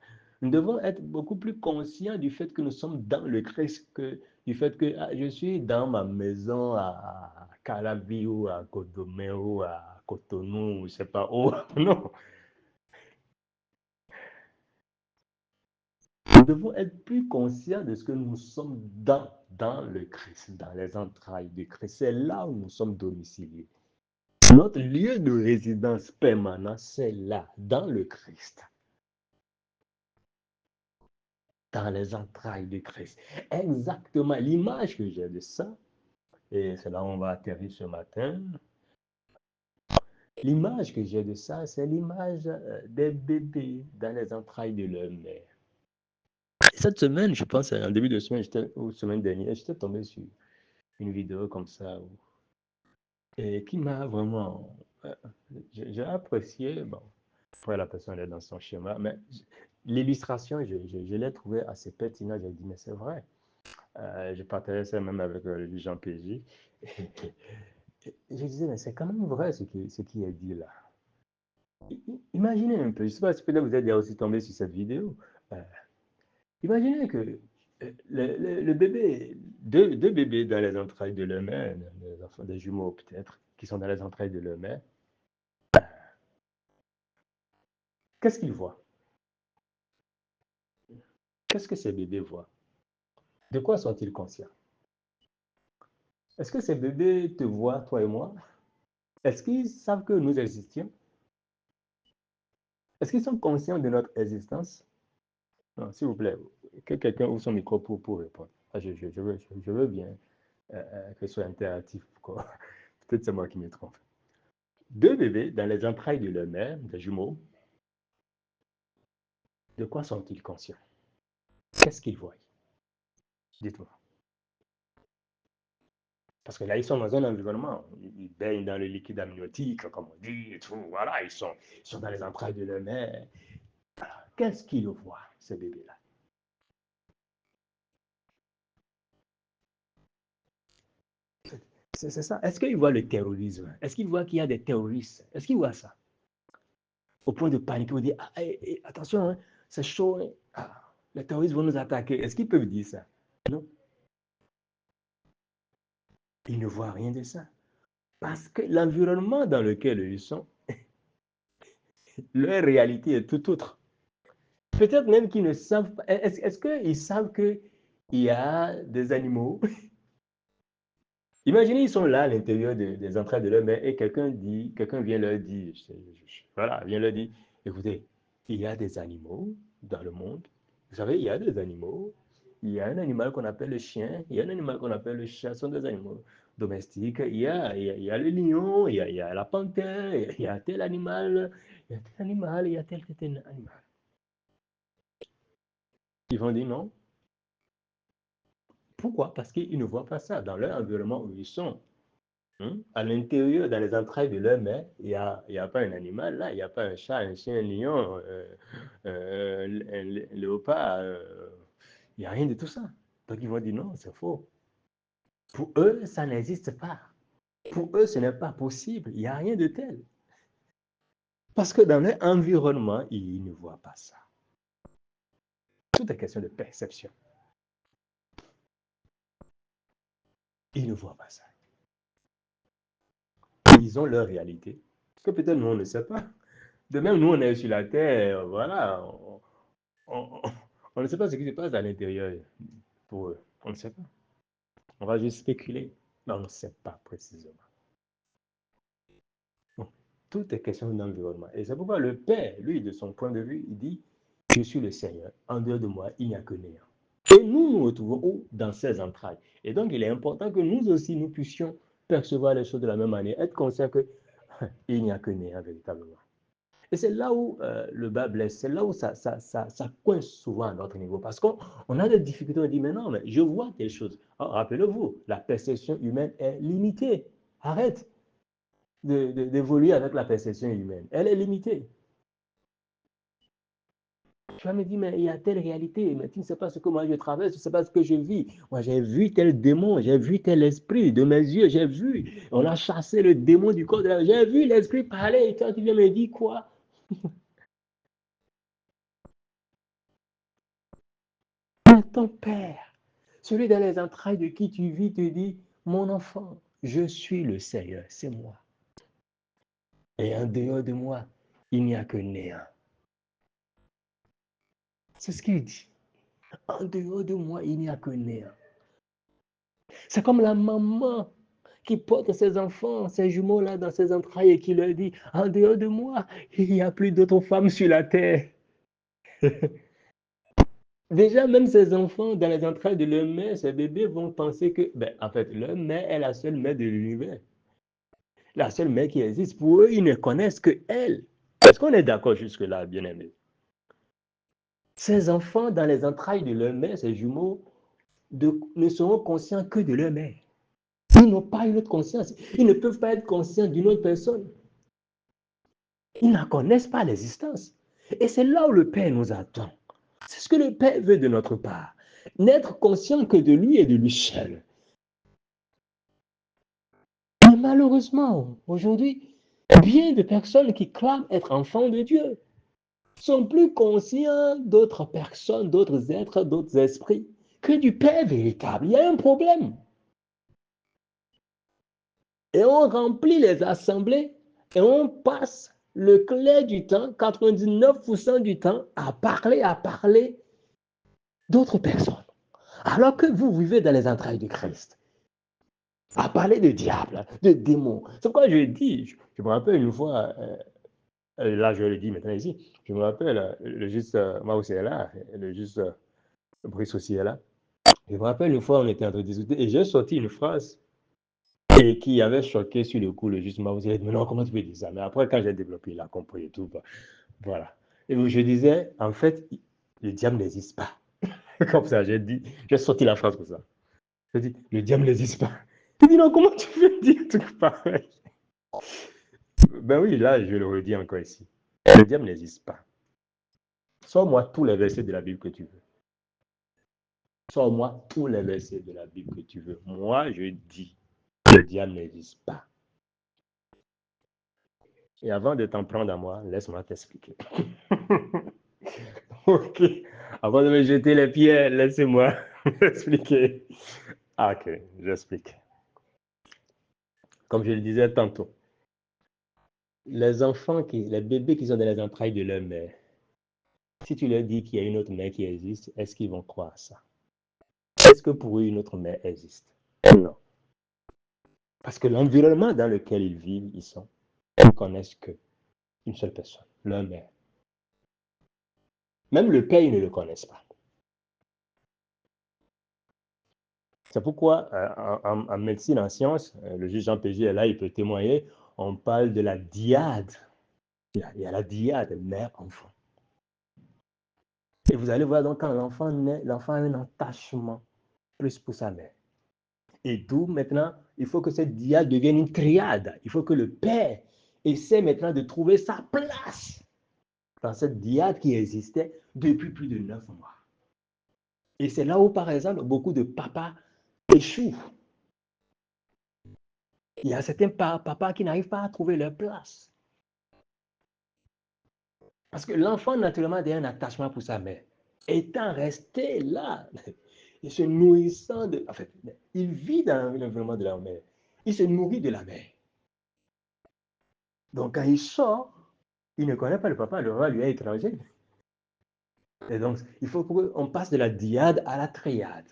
Nous devons être beaucoup plus conscients du fait que nous sommes dans le Christ que du fait que je suis dans ma maison à Calabi ou à Codomé ou à Cotonou, je ne sais pas où. Non. devons être plus conscients de ce que nous sommes dans le Christ, dans les entrailles du Christ. C'est là où nous sommes domiciliés. Notre lieu de résidence permanent, c'est là, dans le Christ, dans les entrailles du Christ. Exactement l'image que j'ai de ça, et c'est là où on va atterrir ce matin. L'image que j'ai de ça, c'est l'image des bébés dans les entrailles de leur mère. Cette semaine, je pense, en début de semaine, ou semaine dernière, j'étais tombé sur une vidéo comme ça, et qui m'a vraiment... j'ai apprécié, bon, après la personne est dans son schéma, mais l'illustration, je l'ai trouvée assez pertinente. J'ai dit, mais c'est vrai. Je partageais ça même avec Jean PJ. Je disais, mais c'est quand même vrai ce qui est dit là. Imaginez un peu, je ne sais pas si peut-être vous êtes déjà aussi tombé sur cette vidéo. Euh, Imaginez que le bébé, deux bébés dans les entrailles de leur mère, des enfants, des jumeaux peut-être, qui sont dans les entrailles de leur mère, qu'est-ce qu'ils voient? Qu'est-ce que ces bébés voient? De quoi sont-ils conscients? Est-ce que ces bébés te voient, toi et moi? Est-ce qu'ils savent que nous existions? Est-ce qu'ils sont conscients de notre existence? Non, s'il vous plaît, que quelqu'un ouvre son micro pour répondre. Ah, je veux bien que ce soit interactif. Peut-être c'est moi qui me trompe. Deux bébés dans les entrailles de leur mère, des jumeaux, de quoi sont-ils conscients? Qu'est-ce qu'ils voient? Dites-moi. Parce que là, ils sont dans un environnement, ils baignent dans le liquide amniotique, comme on dit, et tout. Voilà, ils sont dans les entrailles de leur mère. Alors, qu'est-ce qu'ils voient, ces bébés-là? C'est ça. Est-ce qu'ils voient le terrorisme? Est-ce qu'ils voient qu'il y a des terroristes? Est-ce qu'ils voient ça? Au point de paniquer, on dit, ah, attention, hein, c'est chaud, hein. Ah, les terroristes vont nous attaquer. Est-ce qu'ils peuvent dire ça? Non, ils ne voient rien de ça. Parce que l'environnement dans lequel ils sont, leur réalité est tout autre. Peut-être même qu'ils ne savent pas. Est-ce qu'ils savent qu'il y a des animaux? Imaginez, ils sont là à l'intérieur des entrailles de leur mère et quelqu'un vient leur dire, voilà, vient leur dire, écoutez, il y a des animaux dans le monde. Vous savez, il y a des animaux. Il y a un animal qu'on appelle le chien, il y a un animal qu'on appelle le chat, ce sont des animaux domestiques. Il y a le lion, il y a la panthère, il y a tel animal, il y a tel animal, il y a tel animal. Ils vont dire non. Pourquoi? Parce qu'ils ne voient pas ça dans leur environnement où ils sont. À l'intérieur, dans les entrailles de leur mère, il y a pas un animal là, il n'y a pas un chat, un chien, un lion, un léopard, il n'y a rien de tout ça. Donc ils vont dire non, c'est faux. Pour eux, ça n'existe pas. Pour eux, ce n'est pas possible. Il n'y a rien de tel. Parce que dans leur environnement, ils ne voient pas ça. Tout est question de perception. Ils ne voient pas ça. Ils ont leur réalité. Que peut-être nous, on ne sait pas. De même, nous, on est sur la terre, voilà. On, on ne sait pas ce qui se passe à l'intérieur pour eux. On ne sait pas. On va juste spéculer, mais on ne sait pas précisément. Donc, tout est question d'environnement. Et c'est pourquoi le Père, lui, de son point de vue, il dit, je suis le Seigneur. En dehors de moi, il n'y a que néant. Et nous nous retrouvons où? Dans ses entrailles. Et donc, il est important que nous aussi, nous puissions percevoir les choses de la même manière, être conscients qu'il n'y a que néant véritablement. Et c'est là où le bas blesse, c'est là où ça coince souvent à notre niveau. Parce qu'on a des difficultés, on dit, mais non, mais je vois telle chose. Alors, rappelez-vous, la perception humaine est limitée. Arrête d'évoluer avec la perception humaine. Elle est limitée. Tu vas me dire, mais il y a telle réalité, mais tu ne sais pas ce que moi je traverse, tu ne sais pas ce que je vis. Moi, j'ai vu tel démon, j'ai vu tel esprit de mes yeux, j'ai vu, on a chassé le démon du corps de la... J'ai vu l'esprit parler, et toi, tu viens me dire quoi? Mais ton père, celui dans les entrailles de qui tu vis, te dit, mon enfant, je suis le Seigneur, c'est moi. Et en dehors de moi, il n'y a que néant. C'est ce qu'il dit. En dehors de moi, il n'y a que néant. C'est comme la maman qui porte ses enfants, ses jumeaux-là dans ses entrailles et qui leur dit, en dehors de moi, il n'y a plus d'autres femmes sur la terre. Déjà, même ces enfants, dans les entrailles de leur mère, ces bébés vont penser que, ben, en fait, leur mère est la seule mère de l'univers. La seule mère qui existe. Pour eux, ils ne connaissent que elle. Est-ce qu'on est d'accord jusque-là, bien-aimés? Ces enfants, dans les entrailles de leur mère, ces jumeaux, ne seront conscients que de leur mère. Ils n'ont pas une autre conscience. Ils ne peuvent pas être conscients d'une autre personne. Ils n'en connaissent pas l'existence. Et c'est là où le Père nous attend. C'est ce que le Père veut de notre part. N'être conscient que de lui et de lui seul. Mais malheureusement, aujourd'hui, bien de personnes qui clament être enfants de Dieu sont plus conscients d'autres personnes, d'autres êtres, d'autres esprits que du Père véritable. Il y a un problème. Et on remplit les assemblées et on passe le clair du temps, 99% du temps, à parler d'autres personnes. Alors que vous vivez dans les entrailles de Christ, à parler de diable, de démons. C'est pourquoi je dis, je me rappelle une fois, là je le dis maintenant ici, je me rappelle, le juste, moi aussi est là, le juste Brice aussi est là. Je me rappelle une fois, on était en train de discuter et j'ai sorti une phrase et qui avait choqué sur le coup le juste moi. Vous allez dire, mais non, comment tu peux dire ça? Mais après, quand j'ai développé, il a compris et tout. Voilà. Et je disais, en fait, le diable n'existe pas. Comme ça, j'ai sorti la phrase comme ça. J'ai dit, le diable n'existe pas. Il dit, non, comment tu peux dire tout pareil? Ben oui, là, je le redis encore ici. Le diable n'existe pas. Sors-moi tous les versets de la Bible que tu veux. Sors-moi tous les versets de la Bible que tu veux. Moi, je dis, le diable n'existe pas. Et avant de t'en prendre à moi, laisse-moi t'expliquer. Ok. Avant de me jeter les pierres, laissez-moi m'expliquer. Ah, ok, j'explique. Comme je le disais tantôt, les bébés qui sont dans les entrailles de leur mère, si tu leur dis qu'il y a une autre mère qui existe, est-ce qu'ils vont croire ça? Est-ce que pour eux, une autre mère existe? Non. Parce que l'environnement dans lequel ils vivent, ils ne connaissent qu'une seule personne, leur mère. Même le père, ils ne le connaissent pas. C'est pourquoi, en médecine, en sciences, le juge Jean Pégy est là, il peut témoigner, on parle de la dyade. Il y a la dyade, mère-enfant. Et vous allez voir, donc, quand l'enfant naît, l'enfant a un attachement plus pour sa mère. Et d'où, maintenant, il faut que cette dyade devienne une triade. Il faut que le père essaie maintenant de trouver sa place dans cette dyade qui existait depuis plus de 9 mois. Et c'est là où, par exemple, beaucoup de papas échouent. Il y a certains papas qui n'arrivent pas à trouver leur place. Parce que l'enfant, naturellement, a un attachement pour sa mère. Étant resté là, et se nourrissant de... En fait, il vit dans l'environnement de la mère. Il se nourrit de la mère. Donc, quand il sort, il ne connaît pas le papa, le roi lui est étranger. Et donc, il faut qu'on passe de la dyade à la triade.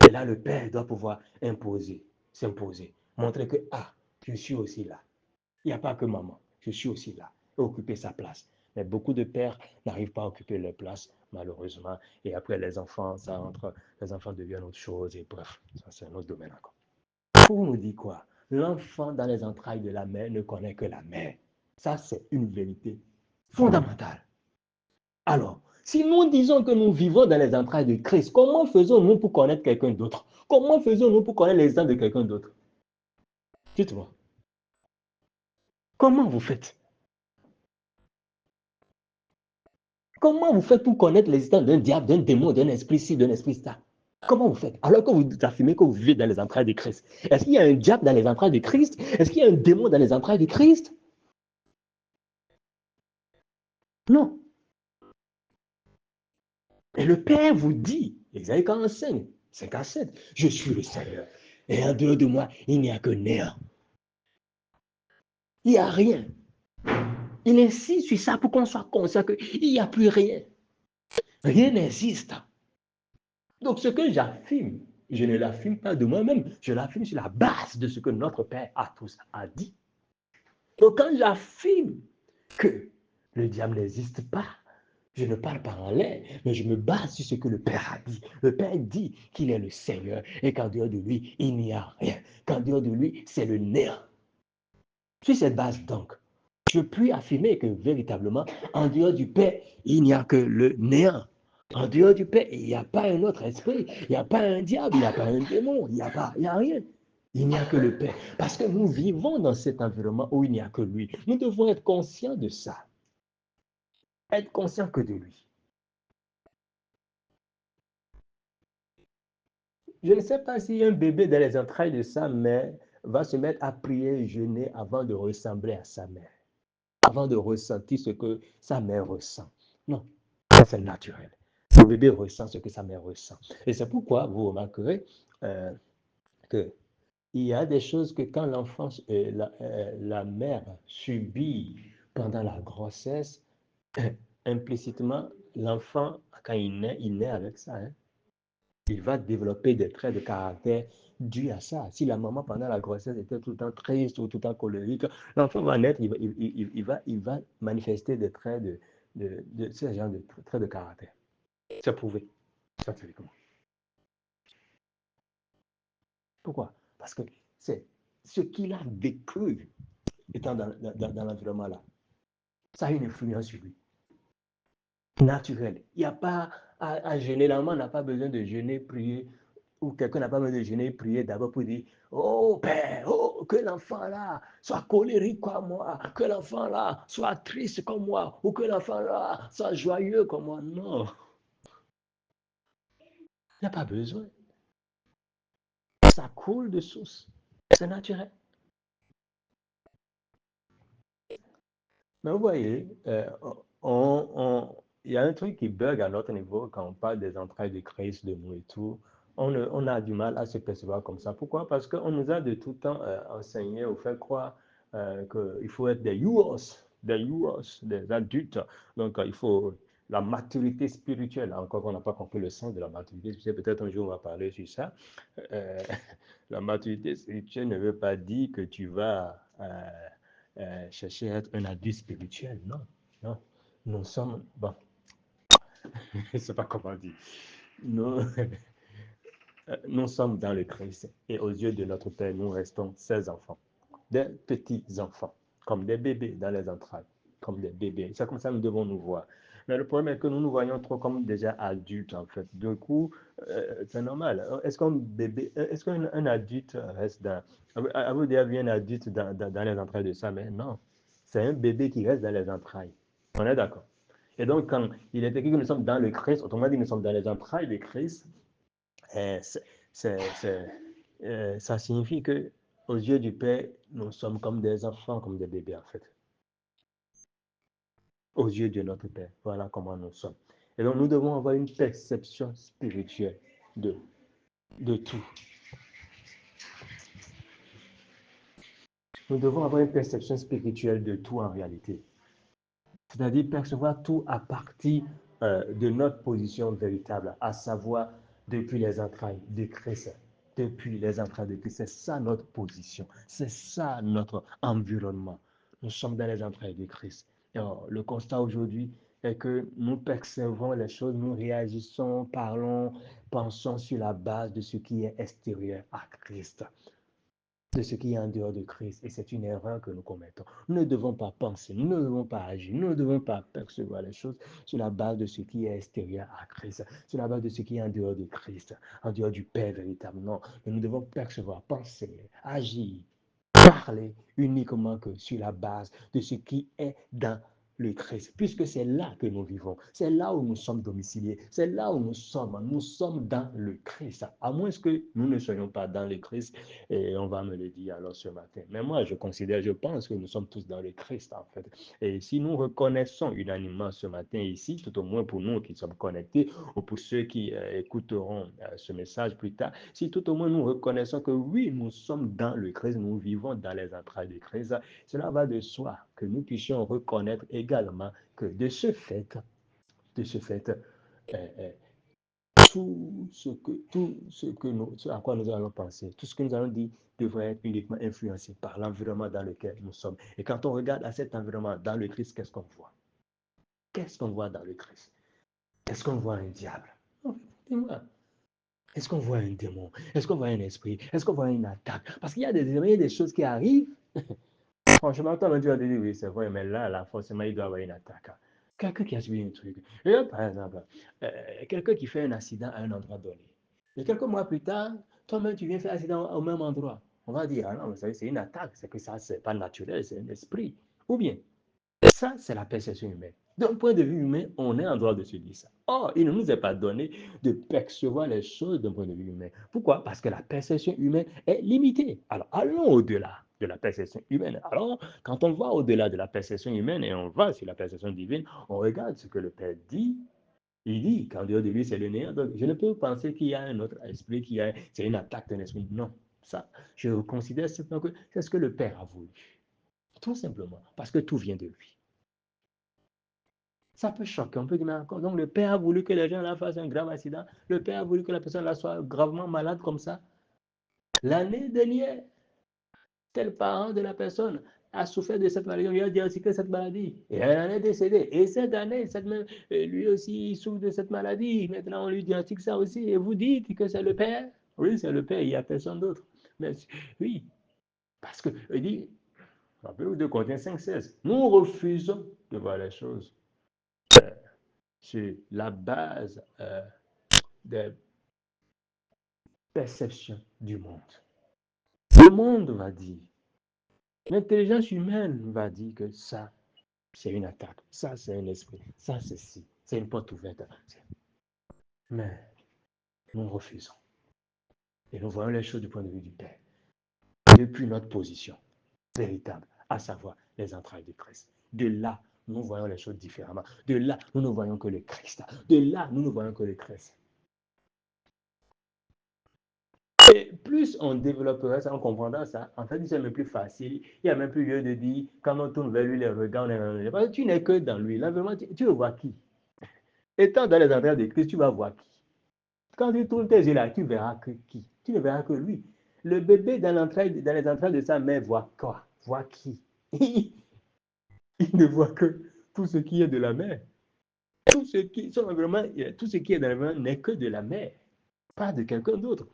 Et là, le père doit pouvoir s'imposer, montrer que, ah, je suis aussi là. Il n'y a pas que maman, je suis aussi là, et occuper sa place. Mais beaucoup de pères n'arrivent pas à occuper leur place, malheureusement. Et après, les enfants, ça entre, les enfants deviennent autre chose, et bref, ça c'est un autre domaine encore. Pour nous dire quoi? L'enfant dans les entrailles de la mère ne connaît que la mère. Ça, c'est une vérité fondamentale. Alors, si nous disons que nous vivons dans les entrailles de Christ, comment faisons-nous pour connaître quelqu'un d'autre? Comment faisons-nous pour connaître l'existence de quelqu'un d'autre? Dites-moi. Comment vous faites? Comment vous faites pour connaître l'existence d'un diable, d'un démon, d'un esprit ci, d'un esprit ça? Comment vous faites? Alors que vous affirmez que vous vivez dans les entrailles de Christ. Est-ce qu'il y a un diable dans les entrailles de Christ? Est-ce qu'il y a un démon dans les entrailles de Christ? Non. Et le Père vous dit, Ésaïe 45, 57, je suis le Seigneur. Et en dehors de moi, il n'y a que néant. Il n'y a rien. Il insiste sur ça pour qu'on soit conscient qu'il n'y a plus rien. Rien n'existe. Donc, ce que j'affirme, je ne l'affirme pas de moi-même, je l'affirme sur la base de ce que notre Père à tous a dit. Donc, quand j'affirme que le diable n'existe pas, je ne parle pas en l'air, mais je me base sur ce que le Père a dit. Le Père dit qu'il est le Seigneur et qu'en dehors de lui, il n'y a rien. Qu'en dehors de lui, c'est le néant. Sur cette base, donc, je puis affirmer que véritablement, en dehors du Père, il n'y a que le néant. En dehors du Père, il n'y a pas un autre esprit, il n'y a pas un diable, il n'y a pas un démon, il n'y a rien. Il n'y a que le Père. Parce que nous vivons dans cet environnement où il n'y a que lui. Nous devons être conscients de ça. Être conscients que de lui. Je ne sais pas si un bébé dans les entrailles de sa mère va se mettre à prier et jeûner avant de ressembler à sa mère, avant de ressentir ce que sa mère ressent. Non, c'est naturel. Le bébé ressent ce que sa mère ressent. Et c'est pourquoi vous remarquerez qu'il y a des choses que quand l'enfant, la mère subit pendant la grossesse, implicitement, l'enfant, quand il naît avec ça. Hein. Il va développer des traits de caractère dus à ça. Si la maman, pendant la grossesse, était tout le temps triste ou tout le temps colérique, l'enfant va naître, il va manifester des traits de ce genre de traits de caractère. C'est prouvé scientifiquement. Pourquoi? Parce que c'est ce qu'il a vécu étant dans l'environnement là. Ça a une influence sur lui. Naturel. Il n'y a pas à jeûner. L'enfant n'a pas besoin de jeûner, prier, ou quelqu'un n'a pas besoin de jeûner et prier d'abord pour dire, oh Père, oh, que l'enfant là soit colérique comme moi, que l'enfant là soit triste comme moi, ou que l'enfant là soit joyeux comme moi. Non, il n'y a pas besoin. Ça coule de source. C'est naturel. Mais vous voyez, il y a un truc qui bug à notre niveau quand on parle des entrailles de Christ, de nous et tout. On a du mal à se percevoir comme ça. Pourquoi? Parce qu'on nous a de tout temps enseigné ou fait croire qu'il faut être des adultes. Donc, il faut la maturité spirituelle. Encore qu'on n'a pas compris le sens de la maturité spirituelle. Peut-être un jour on va parler sur ça. Euh, la maturité spirituelle ne veut pas dire que tu vas chercher à être un adulte spirituel. Non, non. Nous sommes, bon, je ne sais pas comment dire. Nous, nous sommes dans le Christ et aux yeux de notre Père, nous restons ses enfants, des petits enfants, comme des bébés dans les entrailles, comme des bébés. C'est comme ça que nous devons nous voir. Mais le problème est que nous nous voyons trop comme déjà adultes, en fait. Du coup, c'est normal. Est-ce qu'un bébé, est-ce qu'un adulte reste dans. Avez-vous déjà vu un adulte dans les entrailles de sa mère? Non. C'est un bébé qui reste dans les entrailles. On est d'accord. Et donc, quand il est écrit que nous sommes dans le Christ, autrement dit, nous sommes dans les entrailles de Christ, euh, ça signifie que aux yeux du Père, nous sommes comme des enfants, comme des bébés, en fait. Aux yeux de notre Père. Voilà comment nous sommes. Et donc, nous devons avoir une perception spirituelle de, de tout. Nous devons avoir une perception spirituelle de tout en réalité. C'est-à-dire percevoir tout à partir de notre position véritable, à savoir depuis les entrailles de Christ. Depuis les entrailles de Christ. C'est ça notre position. C'est ça notre environnement. Nous sommes dans les entrailles de Christ. Alors, le constat aujourd'hui est que nous percevons les choses, nous réagissons, parlons, pensons sur la base de ce qui est extérieur à Christ, de ce qui est en dehors de Christ. Et c'est une erreur que nous commettons. Nous ne devons pas penser, nous ne devons pas agir, nous ne devons pas percevoir les choses sur la base de ce qui est extérieur à Christ, sur la base de ce qui est en dehors de Christ, en dehors du Père véritablement. Mais nous devons percevoir, penser, agir, parler uniquement que sur la base de ce qui est dans le Christ, puisque c'est là que nous vivons, c'est là où nous sommes domiciliés, c'est là où nous sommes dans le Christ, à moins que nous ne soyons pas dans le Christ, et on va me le dire alors ce matin. Mais moi, je pense que nous sommes tous dans le Christ, en fait. Et si nous reconnaissons unanimement ce matin ici, tout au moins pour nous qui sommes connectés, ou pour ceux qui écouteront ce message plus tard, si tout au moins nous reconnaissons que oui, nous sommes dans le Christ, nous vivons dans les entrailles du Christ, cela va de soi que nous puissions reconnaître également que de ce fait, euh, euh, ce à quoi nous allons penser, tout ce que nous allons dire devrait être uniquement influencé par l'environnement dans lequel nous sommes. Et quand on regarde à cet environnement dans le Christ, qu'est-ce qu'on voit? Qu'est-ce qu'on voit dans le Christ? Est-ce qu'on voit un diable? Non, dis-moi. Est-ce qu'on voit un démon? Est-ce qu'on voit un esprit? Est-ce qu'on voit une attaque? Parce qu'il y a des choses qui arrivent. Franchement, toi, tu vas te dire, oui, c'est vrai, mais là, forcément, il doit y avoir une attaque. Quelqu'un qui a subi un truc. Et là, par exemple, quelqu'un qui fait un accident à un endroit donné. Et quelques mois plus tard, toi-même, tu viens faire un accident au même endroit. On va dire, ah non, vous savez, c'est une attaque, c'est que ça, c'est pas naturel, c'est un esprit. Ou bien, ça, c'est la perception humaine. D'un point de vue humain, on est en droit de se dire ça. Or, il ne nous est pas donné de percevoir les choses d'un point de vue humain. Pourquoi? Parce que la perception humaine est limitée. Alors, allons au-delà de la perception humaine. Alors, quand on va au-delà de la perception humaine et on va sur la perception divine, on regarde ce que le Père dit. Il dit qu'en dehors de lui, c'est le néant. Donc, je ne peux penser qu'il y a un autre esprit, c'est une attaque d'un esprit. Non. Ça, je considère simplement que c'est ce que le Père a voulu. Tout simplement. Parce que tout vient de lui. Ça peut choquer. On peut dire, mais encore, donc le père a voulu que les gens là fassent un grave accident. Le père a voulu que la personne là soit gravement malade comme ça. L'année dernière, tel parent de la personne a souffert de cette maladie. On lui a diagnostiqué cette maladie. Et elle en est décédée. Et cette année, lui aussi, il souffre de cette maladie. Maintenant, on lui diagnostique ça aussi. Et vous dites que c'est le père? Oui, c'est le père. Il n'y a personne d'autre. Mais oui, parce que, il dit, rappelez-vous de Corinthiens 5,16. Nous refusons de voir les choses sur la base des perceptions du monde. Le monde va dire, l'intelligence humaine va dire que ça, c'est une attaque, ça, c'est un esprit, ça, c'est ci, c'est une porte ouverte. Mais nous refusons. Et nous voyons les choses du point de vue du Père, depuis notre position véritable, à savoir les entrailles de Christ. De là, nous voyons les choses différemment. De là, nous ne voyons que le Christ. De là, nous ne voyons que le Christ. Et plus on développerait ça, on comprendra ça, en fait, c'est même plus facile. Il n'y a même plus lieu de dire, quand on tourne vers lui, les regards, on est dans lui. Parce que tu n'es que dans lui. Là, vraiment, tu veux voir qui? Étant dans les entrailles de Christ, tu vas voir qui? Quand tu tournes tes yeux là, tu verras que qui? Tu ne verras que lui. Le bébé dans les entrailles de sa mère voit quoi? Voit qui? Il ne voit que tout ce qui est de la mère. Tout ce qui, tout ce qui est dans la mère n'est que de la mère, pas de quelqu'un d'autre.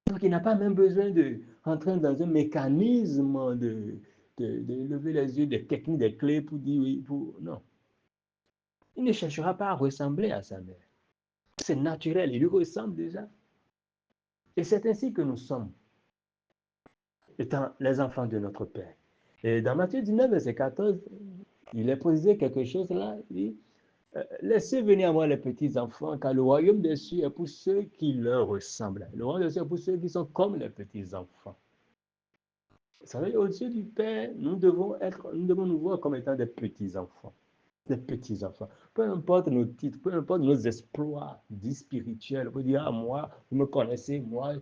Donc, il n'a pas même besoin de rentrer dans un mécanisme de lever les yeux, des techniques, des clés pour dire oui. Non. Il ne cherchera pas à ressembler à sa mère. C'est naturel, il lui ressemble déjà. Et c'est ainsi que nous sommes, étant les enfants de notre Père. Et dans Matthieu 19, verset 14, il est posé quelque chose là. Il dit, laissez venir à moi les petits enfants, car le royaume des cieux est pour ceux qui leur ressemblent. Le royaume des cieux est pour ceux qui sont comme les petits enfants. Vous savez, aux yeux du Père, nous devons nous voir comme étant des petits enfants. Des petits enfants. Peu importe nos titres, peu importe nos exploits dits spirituels. Vous dire, ah, moi, vous me connaissez, moi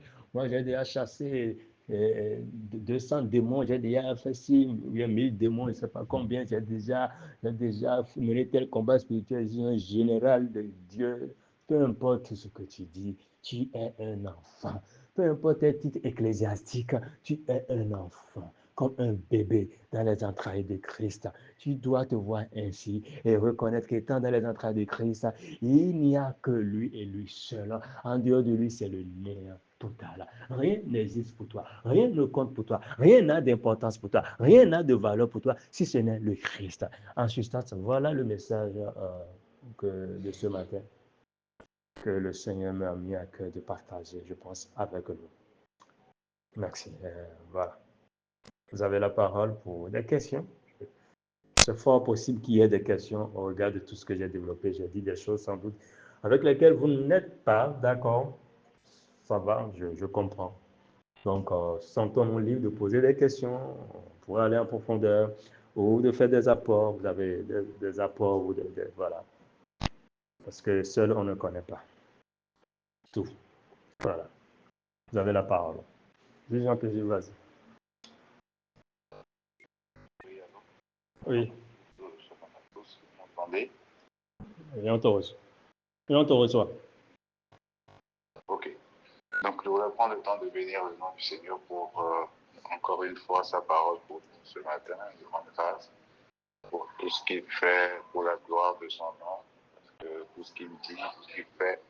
j'ai déjà chassé 200 démons, j'ai déjà fait 1000 démons, je ne sais pas combien, j'ai déjà mené tel combat spirituel, je suis un général de Dieu. Peu importe ce que tu dis, tu es un enfant. Peu importe tes titres ecclésiastiques, tu es un enfant, comme un bébé dans les entrailles de Christ. Tu dois te voir ainsi et reconnaître qu'étant dans les entrailles de Christ, il n'y a que lui et lui seul. En dehors de lui, c'est le néant total. Rien n'existe pour toi. Rien ne compte pour toi. Rien n'a d'importance pour toi. Rien n'a de valeur pour toi si ce n'est le Christ. En substance, voilà le message de ce matin que le Seigneur m'a mis à cœur de partager, je pense, avec nous. Merci. Voilà. Vous avez la parole pour des questions. C'est fort possible qu'il y ait des questions au regard de tout ce que j'ai développé. J'ai dit des choses sans doute avec lesquelles vous n'êtes pas d'accord. Ça va, je comprends. Donc, sentons-nous libres de poser des questions pour aller en profondeur ou de faire des apports. Vous avez des apports ou voilà. Parce que seul, on ne connaît pas tout. Voilà. Vous avez la parole. Jean que je vas-y. Oui. Et on te reçoit. Et on te reçoit. voudrais prendre le temps de bénir le nom du Seigneur pour, encore une fois, sa parole pour ce matin, de rendre grâce pour tout ce qu'il fait, pour la gloire de son nom, parce que tout ce qu'il dit, tout ce qu'il fait,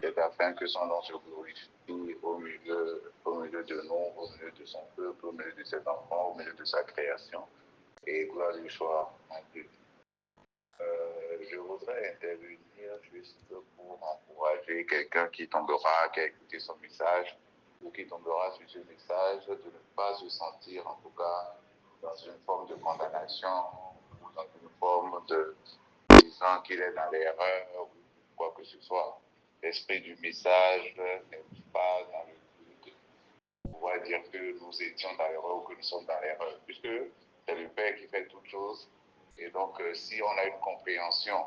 c'est afin que son nom se glorifie au milieu de nous, au milieu de son peuple, au milieu de ses enfants, au milieu de sa création. Et gloire lui soit en Dieu. Je voudrais intervenir juste pour encourager quelqu'un qui tombera, qui a écouté son message, ou qui tombera sur ce message, de ne pas se sentir, en tout cas, dans une forme de condamnation, ou dans une forme de disant qu'il est dans l'erreur, ou quoi que ce soit. L'esprit du message n'est pas dans le but de pouvoir dire que nous étions dans l'erreur ou que nous sommes dans l'erreur, puisque c'est le Père qui fait toutes choses. Et donc, si on a une compréhension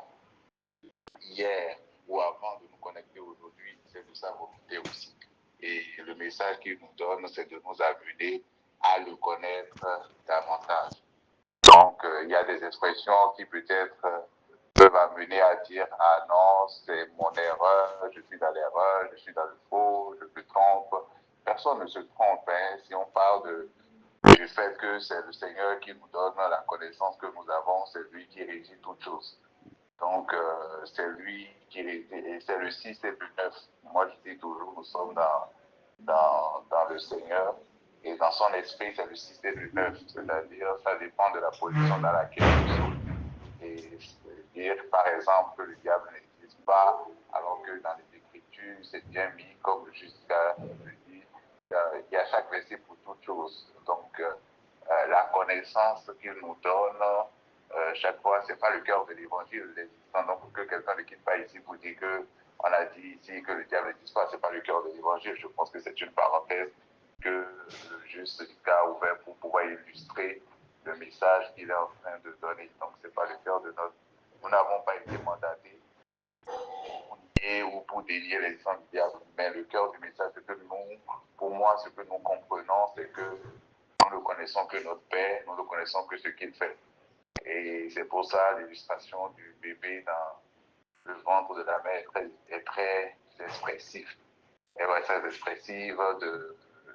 hier ou avant de nous connecter aujourd'hui, c'est de sa volonté aussi. Et le message qu'il nous donne, c'est de nous amener à le connaître davantage. Donc, il y a des expressions qui peut-être peuvent amener à dire « Ah non, c'est mon erreur, je suis dans l'erreur, je suis dans le faux, je me trompe ». Personne ne se trompe, hein, si on parle du fait que c'est le Seigneur qui nous donne la connaissance que nous avons, c'est lui qui régit toutes choses. Donc, c'est lui qui et c'est le 6 et le 9. Moi, je dis toujours, nous sommes dans le Seigneur et dans son esprit, c'est le 6 et le 9. C'est-à-dire, ça dépend de la position dans laquelle nous sommes. Et dire, par exemple, que le diable n'existe pas, alors que dans les Écritures, c'est bien mis, comme jusqu'à le dit, il y a chaque verset pour toute chose. Donc, la connaissance qu'il nous donne, chaque fois, ce n'est pas le cœur de l'évangile l'existant. Donc, pour que quelqu'un ne quitte pas ici pour dire que on a dit ici que le diable n'existe pas, ce n'est pas le cœur de l'évangile. Je pense que c'est une parenthèse que le juste a ouvert pour pouvoir illustrer le message qu'il est en train de donner. Donc, ce n'est pas le cœur de notre... Nous n'avons pas été mandatés pour nier ou pour dénier l'existence du diable. Mais le cœur du message, c'est que nous, pour moi, ce que nous comprenons, c'est que nous ne connaissons que notre Père, nous ne connaissons que ce qu'il fait. Et c'est pour ça l'illustration du bébé dans le ventre de la mère est très expressive. Elle est très expressive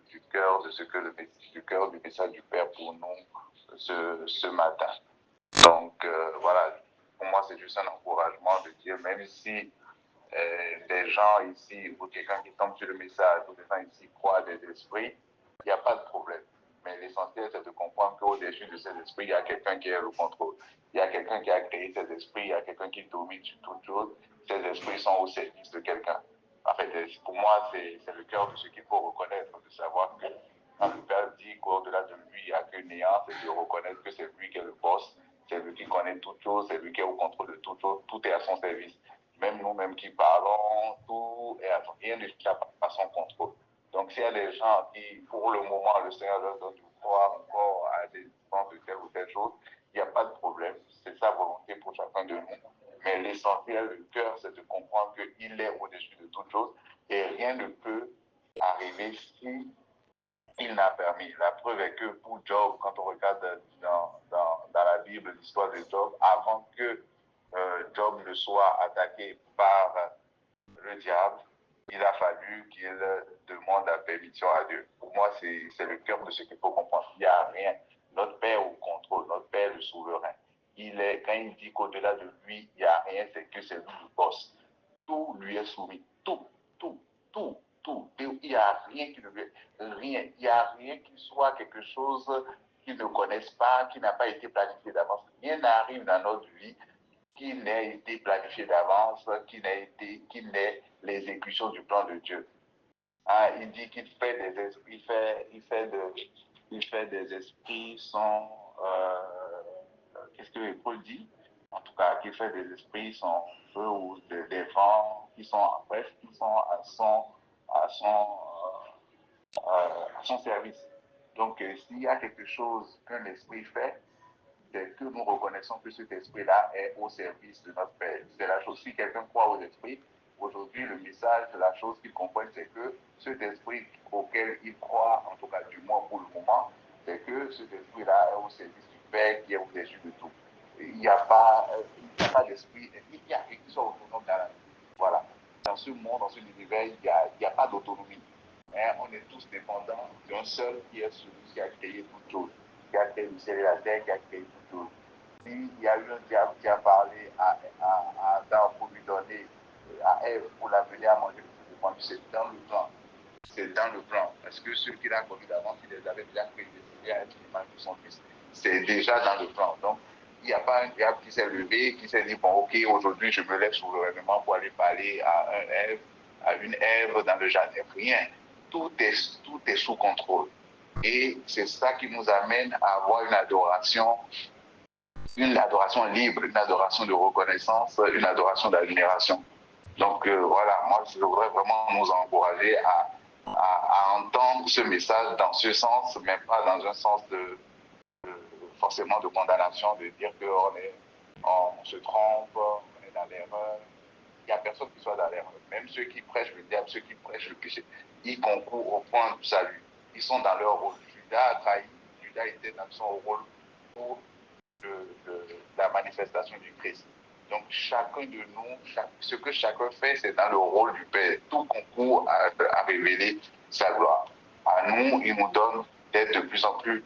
du cœur de ce que du cœur du message du Père pour nous ce matin. Donc voilà, pour moi c'est juste un encouragement de dire, même si des gens ici ou quelqu'un qui tombe sur le message ou des gens ici croient des esprits, il n'y a pas de problème. Mais l'essentiel, c'est de comprendre qu'au-dessus de ces esprits, il y a quelqu'un qui a le contrôle. Il y a quelqu'un qui a créé ces esprits, il y a quelqu'un qui domine sur toute chose. Ces esprits sont au service de quelqu'un. En fait, pour moi, c'est le cœur de ce qu'il faut reconnaître, de savoir que quand le Père dit qu'au-delà de lui, il n'y a que néant, c'est de reconnaître que c'est lui qui est le boss, c'est lui qui connaît toutes choses, c'est lui qui est au contrôle de toutes choses, tout est à son service. Même nous-mêmes qui parlons, tout est à son, rien n'échappe à son contrôle. Donc, s'il y a des gens qui, pour le moment, le Seigneur leur donne de croire encore à des existences de telle ou telle chose, il n'y a pas de problème. C'est sa volonté pour chacun de nous. Mais l'essentiel, le cœur, c'est de comprendre qu'il est au-dessus de toute chose et rien ne peut arriver si il n'a permis. La preuve est que pour Job, quand on regarde dans la Bible l'histoire de Job, avant que Job ne soit attaqué par le diable, il a fallu qu'il demande la permission à Dieu. Pour moi, c'est le cœur de ce qu'il faut comprendre. Il n'y a rien. Notre Père au contrôle, notre Père le souverain. Quand il dit qu'au-delà de lui, il n'y a rien, c'est que c'est lui le boss. Tout lui est soumis. Tout, tout, tout, tout. Et il n'y a rien qui ne lui rien. Il n'y a rien qui soit quelque chose qu'ils ne connaissent pas, qui n'a pas été planifié d'avance. Rien n'arrive dans notre vie qui n'ait été planifié d'avance, qui n'ait l'exécution du plan de Dieu. Ah, il dit qu'il fait des esprits, il fait des esprits sans, qu'est-ce que Paul dit? En tout cas, qu'il fait des esprits sans feu ou des vents qui sont, bref, qui sont à son service. Donc, s'il y a quelque chose qu'un esprit fait, c'est que nous reconnaissons que cet esprit-là est au service de notre Père. C'est la chose, si quelqu'un croit aux esprits, aujourd'hui, le message, la chose qu'il comprenne, c'est que cet esprit auquel il croit, en tout cas du moins pour le moment, c'est que cet esprit-là est au service du Père qui est au-dessus de tout. Il n'y a pas d'esprit, il n'y a rien qui soit autonome dans la vie. Voilà. Dans ce monde, dans ce univers, il n'y a pas d'autonomie. mais on est tous dépendants d'un seul qui est celui qui a créé toute chose, qui a créé le ciel et la terre, qui a créé toute chose. S'il y a eu un diable qui a parlé à Adam pour lui donner, à Ève, pour l'amener à manger le fruit du c'est dans le plan. C'est dans le plan. Parce que ceux qu'il a connus d'avance, il les avait déjà prédestinés à être l'image de son fils. C'est déjà dans le plan. Donc, il n'y a pas un diable qui s'est levé, qui s'est dit, bon, ok, aujourd'hui, je me lève souverainement pour aller parler à une Ève dans le jardin. Rien. Tout est sous contrôle. Et c'est ça qui nous amène à avoir une adoration libre, une adoration de reconnaissance, une adoration d'admiration. Donc voilà, moi je voudrais vraiment nous encourager à entendre ce message dans ce sens, mais pas dans un sens forcément de condamnation, de dire qu'on se trompe, on est dans l'erreur. Il n'y a personne qui soit dans l'erreur. Même ceux qui prêchent le diable, ceux qui prêchent le péché, ils concourent au point du salut. Ils sont dans leur rôle. Judas a trahi, Judas était dans son rôle pour la manifestation du Christ. Donc chacun de nous, ce que chacun fait, c'est dans le rôle du Père. Tout concourt à révéler sa gloire. À nous, il nous donne d'être de plus en plus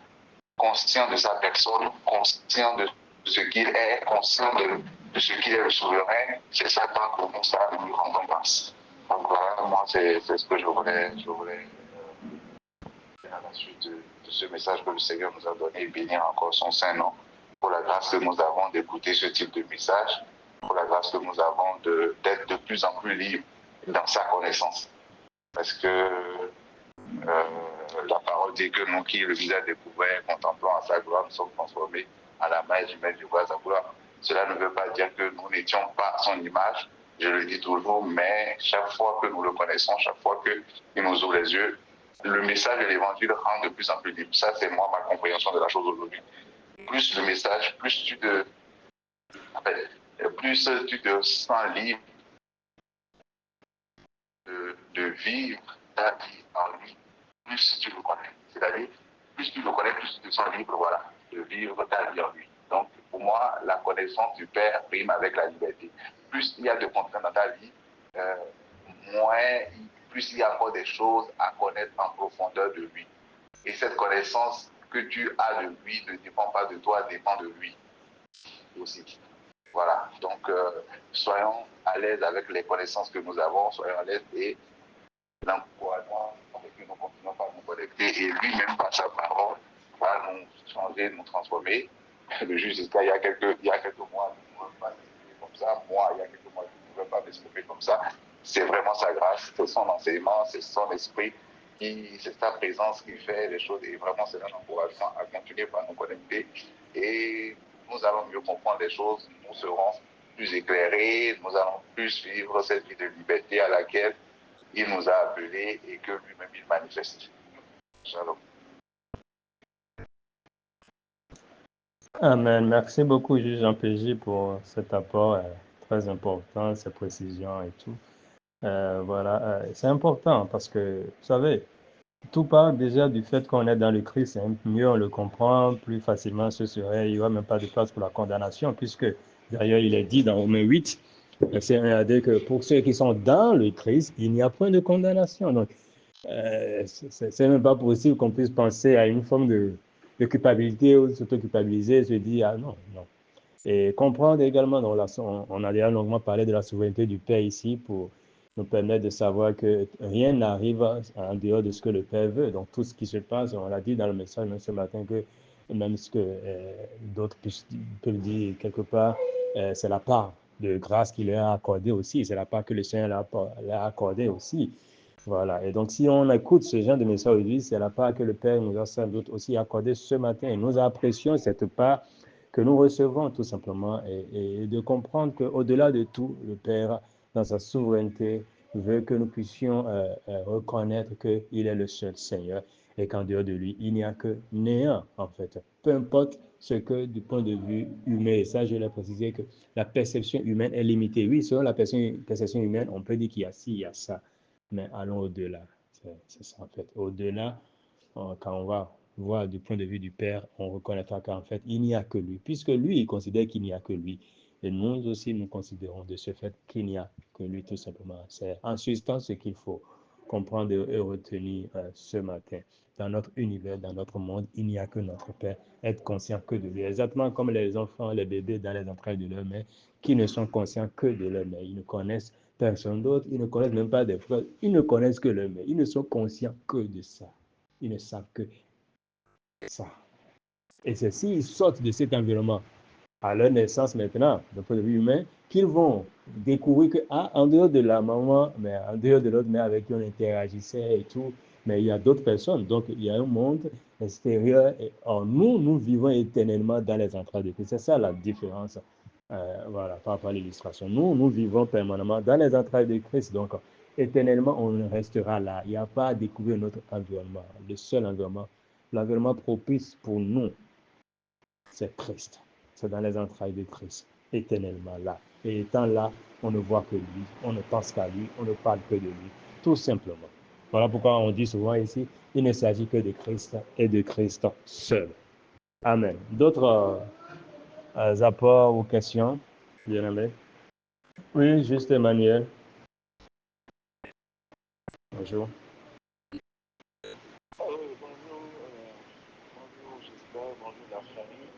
conscient de sa personne, conscient de ce qu'il est, conscient de ce qu'il est le souverain. C'est ça pour nous, ça nous rend grâce. Donc voilà, moi, c'est ce que je voulais à la suite de ce message que le Seigneur nous a donné et bénir encore son saint nom, pour la grâce que nous avons d'écouter ce type de message, pour la grâce que nous avons d'être de plus en plus libres dans sa connaissance. Parce que la parole dit que nous qui le visage découvert, contemplant à sa gloire, nous sommes transformés à la main du maître du roi sa gloire. Cela ne veut pas dire que nous n'étions pas à son image, je le dis toujours, mais chaque fois que nous le connaissons, chaque fois qu'il nous ouvre les yeux, le message de l'évangile rend de plus en plus libre. Ça, c'est moi, ma compréhension de la chose aujourd'hui. Plus le message, plus tu te sens libre de vivre ta vie en lui, plus tu le connais. C'est-à-dire, plus tu le connais, plus tu te sens libre, voilà, de vivre ta vie en lui. Donc, pour moi, la connaissance du Père prime avec la liberté. Plus il y a de contraintes dans ta vie, plus il y a encore des choses à connaître en profondeur de lui. Et cette connaissance que tu as de lui ne dépend pas de toi, dépend de lui aussi. Voilà, donc soyons à l'aise avec les connaissances que nous avons, soyons à l'aise et l'encouragement avec que nous continuons par nous connecter et lui-même par sa parole va nous changer, nous transformer. Le juge il y a quelques mois, il ne pouvait pas s'exprimer comme ça. Moi, il y a quelques mois, je ne pouvais pas m'exprimer comme ça. C'est vraiment sa grâce, c'est son enseignement, c'est son esprit, c'est sa présence qui fait les choses. Et vraiment, c'est un encouragement à continuer par nous connecter. Et nous allons mieux comprendre les choses, nous serons plus éclairés, nous allons plus vivre cette vie de liberté à laquelle il nous a appelés et que lui-même il manifeste. Shalom. Amen. Merci beaucoup, Juge Jean-PJ, pour cet apport très important, ces précisions et tout. Voilà, c'est important parce que, vous savez, tout part déjà du fait qu'on est dans le Christ. Mieux on le comprend, plus facilement ce serait, il n'y aura même pas de place pour la condamnation, puisque d'ailleurs il est dit dans Romains 8, c'est à dire que pour ceux qui sont dans le Christ, il n'y a point de condamnation. Donc, c'est même pas possible qu'on puisse penser à une forme de culpabilité ou de s'auto-culpabiliser et se dire, ah non, non. Et comprendre également, on a déjà longuement parlé de la souveraineté du Père ici pour nous permettre de savoir que rien n'arrive en dehors de ce que le Père veut. Donc tout ce qui se passe, on l'a dit dans le message même ce matin, que même ce que d'autres peuvent dire quelque part, c'est la part de grâce qu'il leur a accordée aussi, c'est la part que le Seigneur leur a accordée aussi. Voilà, et donc si on écoute ce genre de message aujourd'hui, c'est la part que le Père nous a sans doute aussi accordée ce matin. Et nous apprécions cette part que nous recevons tout simplement et de comprendre qu'au-delà de tout, le Père, dans sa souveraineté, veut que nous puissions reconnaître qu'il est le seul Seigneur et qu'en dehors de lui, il n'y a que néant, en fait. Peu importe ce que, du point de vue humain, et ça, je l'ai précisé, que la perception humaine est limitée. Oui, selon la perception humaine, on peut dire qu'il y a ci, il y a ça, mais allons au-delà. C'est ça, en fait. Au-delà, quand on va voir du point de vue du Père, on reconnaîtra qu'en fait, il n'y a que lui, puisque lui, il considère qu'il n'y a que lui. Et nous aussi, nous considérons de ce fait qu'il n'y a que lui, tout simplement. C'est en substance ce qu'il faut comprendre et retenir ce matin. Dans notre univers, dans notre monde, il n'y a que notre Père. Être conscient que de lui. Exactement comme les enfants, les bébés dans les entrailles de leur mère, qui ne sont conscients que de leur mère. Ils ne connaissent personne d'autre, ils ne connaissent même pas des frères, ils ne connaissent que leur mère. Ils ne sont conscients que de ça. Ils ne savent que ça. Et c'est s'ils sortent de cet environnement à leur naissance maintenant, d'un point de vue humain, qu'ils vont découvrir que, en dehors de la maman, mais en dehors de l'autre mère avec qui on interagissait et tout, mais il y a d'autres personnes. Donc, il y a un monde extérieur. Et, nous vivons éternellement dans les entrailles de Christ. C'est ça la différence. Voilà, par rapport à l'illustration. Nous vivons permanemment dans les entrailles de Christ. Donc, éternellement, on restera là. Il n'y a pas à découvrir notre environnement. Le seul environnement, l'environnement propice pour nous, c'est Christ. C'est dans les entrailles de Christ, éternellement là. Et étant là, on ne voit que lui, on ne pense qu'à lui, on ne parle que de lui, tout simplement. Voilà pourquoi on dit souvent ici, il ne s'agit que de Christ et de Christ seul. Amen. D'autres apports ou questions, bien aimé? Oui, juste Emmanuel. Bonjour. Bonjour, j'espère, bonjour la famille.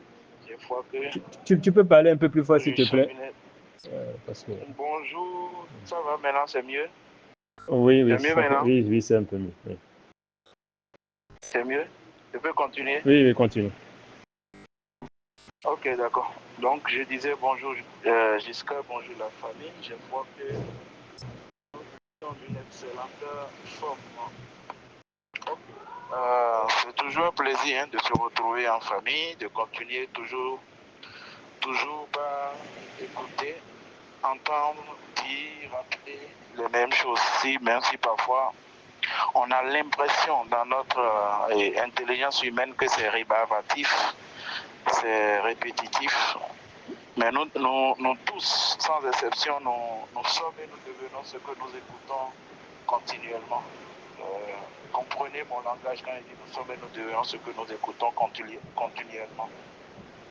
Des fois que Tu peux parler un peu plus fort, s'il te plaît? Parce que... Bonjour, ça va maintenant, c'est mieux? Oui, c'est mieux maintenant? Oui, c'est un peu mieux. Oui. C'est mieux? Je peux continuer? Oui, continue. Ok, d'accord. Donc, je disais bonjour Giscard, bonjour la famille. Je vois que nous sommes d'une excellente forme. C'est toujours un plaisir de se retrouver en famille, de continuer toujours par écouter, entendre, dire, rappeler les mêmes choses, même si parfois on a l'impression dans notre intelligence humaine que c'est rébarbatif, c'est répétitif. Mais nous tous, sans exception, nous sommes et nous devenons ce que nous écoutons continuellement. Comprenez mon langage quand il dit nous sommes et nous devenons ce que nous écoutons continuellement.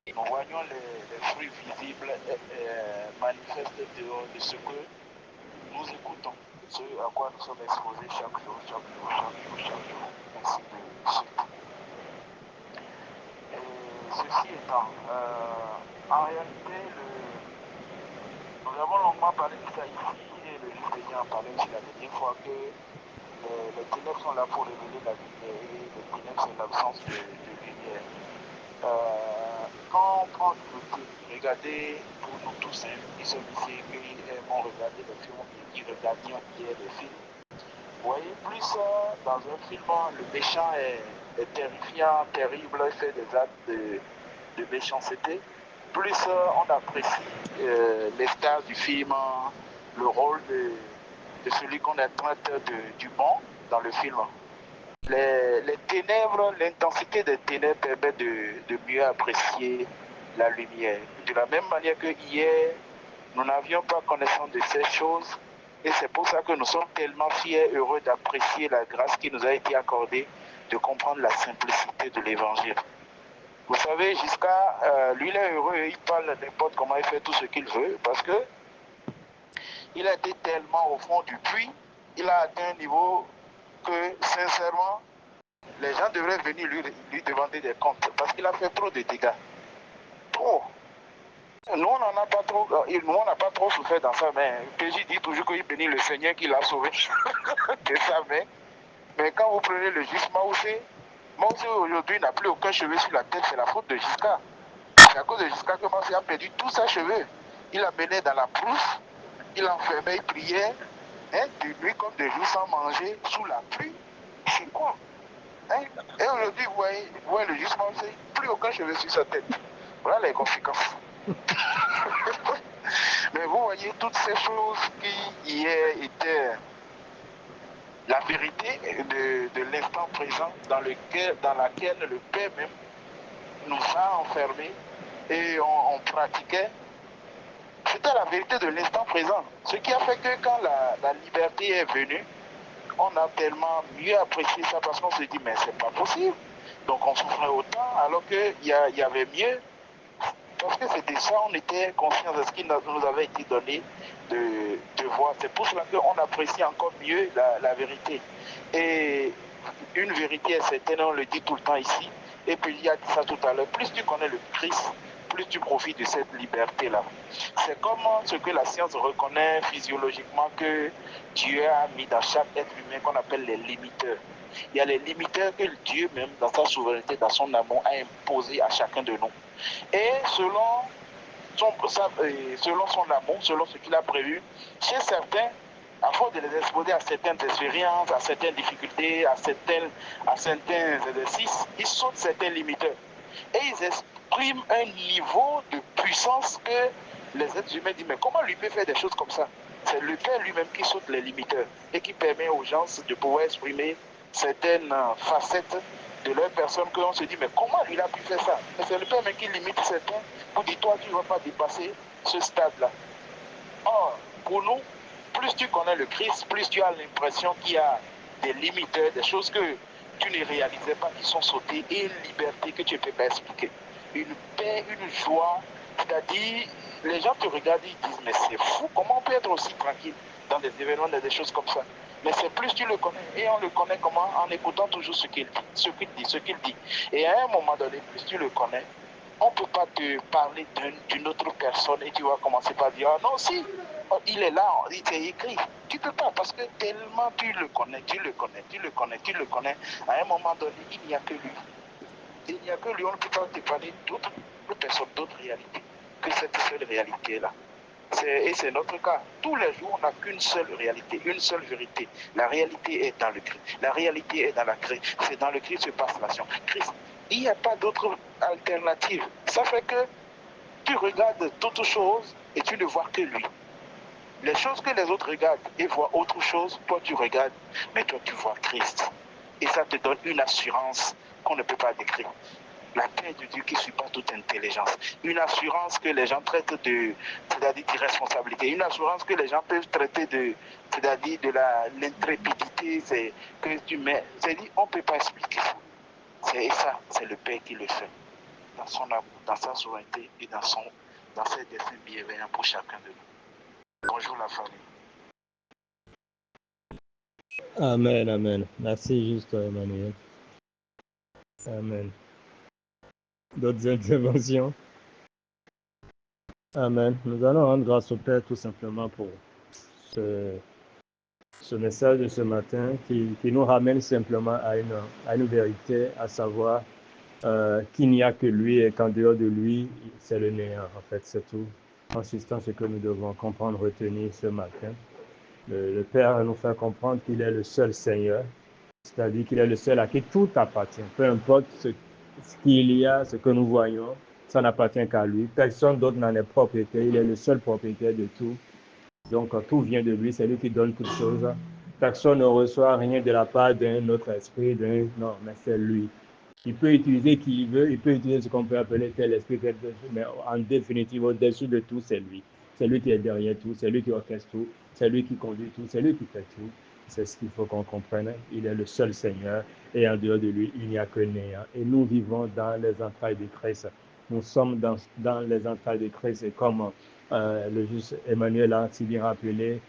Nous voyons les fruits visibles et manifestes de ce que nous écoutons, ce à quoi nous sommes exposés chaque jour. Ainsi de suite. Et ceci étant, en réalité, nous avons longuement parlé de ça ici, et le juge Béni en parlait aussi la dernière fois que les ténèbres sont là pour révéler la lumière, et les ténèbres c'est l'absence de lumière. Quand on prend du recul, regardez pour nous tous, qui sommes ici, qui aimons regarder les films, qui regardions hier les films, vous voyez, plus dans un film, le méchant est terrifiant, terrible, il fait des actes de méchanceté, plus on apprécie les stars du film, le rôle de celui qu'on traite du bon dans le film. Les ténèbres, l'intensité des ténèbres permet de mieux apprécier la lumière. De la même manière que hier, nous n'avions pas connaissance de ces choses, et c'est pour ça que nous sommes tellement fiers et heureux d'apprécier la grâce qui nous a été accordée, de comprendre la simplicité de l'évangile. Vous savez, jusqu'à lui, il est heureux, il parle n'importe comment, il fait tout ce qu'il veut, parce que il a été tellement au fond du puits, il a atteint un niveau que, sincèrement, les gens devraient venir lui demander des comptes, parce qu'il a fait trop de dégâts. Trop. Nous, on n'a pas trop souffert dans ça, mais PJ dit toujours qu'il bénit le Seigneur qui l'a sauvé de sa main. Mais quand vous prenez le jugement, Mosé aujourd'hui n'a plus aucun cheveu sur la tête, c'est la faute de Giscard. C'est à cause de Giscard que Mosé a perdu tous ses cheveux. Il a mené dans la brousse, il enfermait, il priait, de nuit comme de jour sans manger, sous la pluie. C'est quoi? Et aujourd'hui, vous voyez le jugement, c'est plus aucun cheveu sur sa tête. Voilà les conséquences. Mais vous voyez toutes ces choses qui hier étaient la vérité de l'instant présent dans laquelle le Père même nous a enfermés et on pratiquait. C'était la vérité de l'instant présent. Ce qui a fait que quand la liberté est venue, on a tellement mieux apprécié ça parce qu'on se dit mais c'est pas possible. Donc on souffrait autant alors qu'il y avait mieux. Parce que c'était ça, on était conscient de ce qui nous avait été donné de voir. C'est pour cela qu'on apprécie encore mieux la vérité. Et une vérité est certaine, on le dit tout le temps ici. Et puis il y a dit ça tout à l'heure, plus tu connais le Christ, plus tu profites de cette liberté-là. C'est comme ce que la science reconnaît physiologiquement que Dieu a mis dans chaque être humain qu'on appelle les limiteurs. Il y a les limiteurs que Dieu même, dans sa souveraineté, dans son amour, a imposés à chacun de nous. Et selon son amour, selon ce qu'il a prévu, chez certains, à force de les exposer à certaines expériences, à certaines difficultés, à certains exercices, ils sautent certains limiteurs. Et ils expriment un niveau de puissance que les êtres humains disent, mais comment lui peut faire des choses comme ça? C'est le Père lui-même qui saute les limiteurs et qui permet aux gens de pouvoir exprimer certaines facettes de leur personne que l'on se dit, mais comment lui a pu faire ça? Mais c'est le Père même qui limite certains pour dire, toi, tu ne vas pas dépasser ce stade-là. Or, pour nous, plus tu connais le Christ, plus tu as l'impression qu'il y a des limiteurs, des choses que tu ne réalisais pas qui sont sautées et une liberté que tu ne peux pas expliquer. Une paix, une joie, c'est-à-dire, les gens te regardent et ils disent, mais c'est fou, comment on peut être aussi tranquille dans des événements, dans des choses comme ça? Mais c'est plus tu le connais. Et on le connaît comment? En écoutant toujours ce qu'il dit. Et à un moment donné, plus tu le connais, on ne peut pas te parler d'une autre personne et tu vas commencer par dire, ah non, si, il est là, il est écrit. Tu ne peux pas parce que tellement tu le connais, à un moment donné, il n'y a que lui. Il n'y a que lui, on ne peut pas te parler d'autres personnes, d'autres réalités que cette seule réalité-là. Et c'est notre cas. Tous les jours, on n'a qu'une seule réalité, une seule vérité. La réalité est dans le Christ. La réalité est dans la Christ. C'est dans le Christ que se passe l'action. Christ, il n'y a pas d'autre alternative. Ça fait que tu regardes toutes choses et tu ne vois que lui. Les choses que les autres regardent et voient autre chose, toi tu regardes, mais toi tu vois Christ. Et ça te donne une assurance qu'on ne peut pas décrire. La paix de Dieu qui surpasse toute intelligence. Une assurance que les gens traitent c'est-à-dire d'irresponsabilité. Une assurance que les gens peuvent traiter c'est-à-dire de l'intrépidité. C'est que tu mets. C'est-à-dire, on ne peut pas expliquer ça. C'est le Père qui le fait. Dans son amour, dans sa souveraineté et dans ses desseins bienveillants pour chacun de nous. Bonjour la famille. Amen, amen. Merci juste, Emmanuel. Amen. D'autres interventions? Amen. Nous allons rendre grâce au Père tout simplement pour ce message de ce matin qui nous ramène simplement à une vérité, à savoir qu'il n'y a que lui et qu'en dehors de lui, c'est le néant. En fait, c'est tout. Consistant ce que nous devons comprendre, retenir ce matin. Le Père nous fait comprendre qu'il est le seul Seigneur, c'est-à-dire qu'il est le seul à qui tout appartient. Peu importe ce qu'il y a, ce que nous voyons, ça n'appartient qu'à lui. Personne d'autre n'en est propriétaire. Il est le seul propriétaire de tout. Donc, tout vient de lui. C'est lui qui donne toutes choses. Personne ne reçoit rien de la part d'un autre esprit. Non, mais c'est lui. Il peut utiliser qui il veut. Il peut utiliser ce qu'on peut appeler tel esprit, mais en définitive, au-dessus de tout, c'est lui. C'est lui qui est derrière tout. C'est lui qui orchestre tout. C'est lui qui conduit tout. C'est lui qui fait tout. C'est ce qu'il faut qu'on comprenne. Il est le seul Seigneur et en dehors de lui, il n'y a que néant. Et nous vivons dans les entrailles de Christ. Nous sommes dans les entrailles de Christ et comme le juste Emmanuel a si bien rappelé,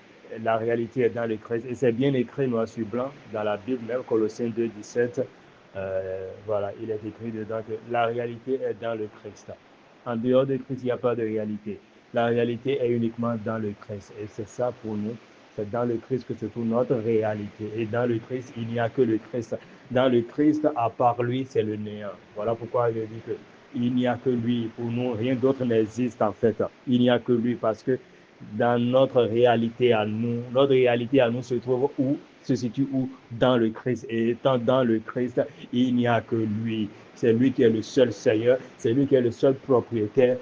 la réalité est dans le Christ. Et c'est bien écrit noir sur blanc dans la Bible, même Colossiens 2, 17. Voilà, il est écrit dedans que la réalité est dans le Christ. En dehors de Christ, il n'y a pas de réalité. La réalité est uniquement dans le Christ. Et c'est ça pour nous. C'est dans le Christ que se trouve notre réalité. Et dans le Christ, il n'y a que le Christ. Dans le Christ, à part lui, c'est le néant. Voilà pourquoi je dis que il n'y a que lui. Pour nous, rien d'autre n'existe en fait. Il n'y a que lui parce que dans notre réalité à nous se trouve où? Se situe où? Dans le Christ. Et étant dans le Christ, il n'y a que lui. C'est lui qui est le seul Seigneur. C'est lui qui est le seul propriétaire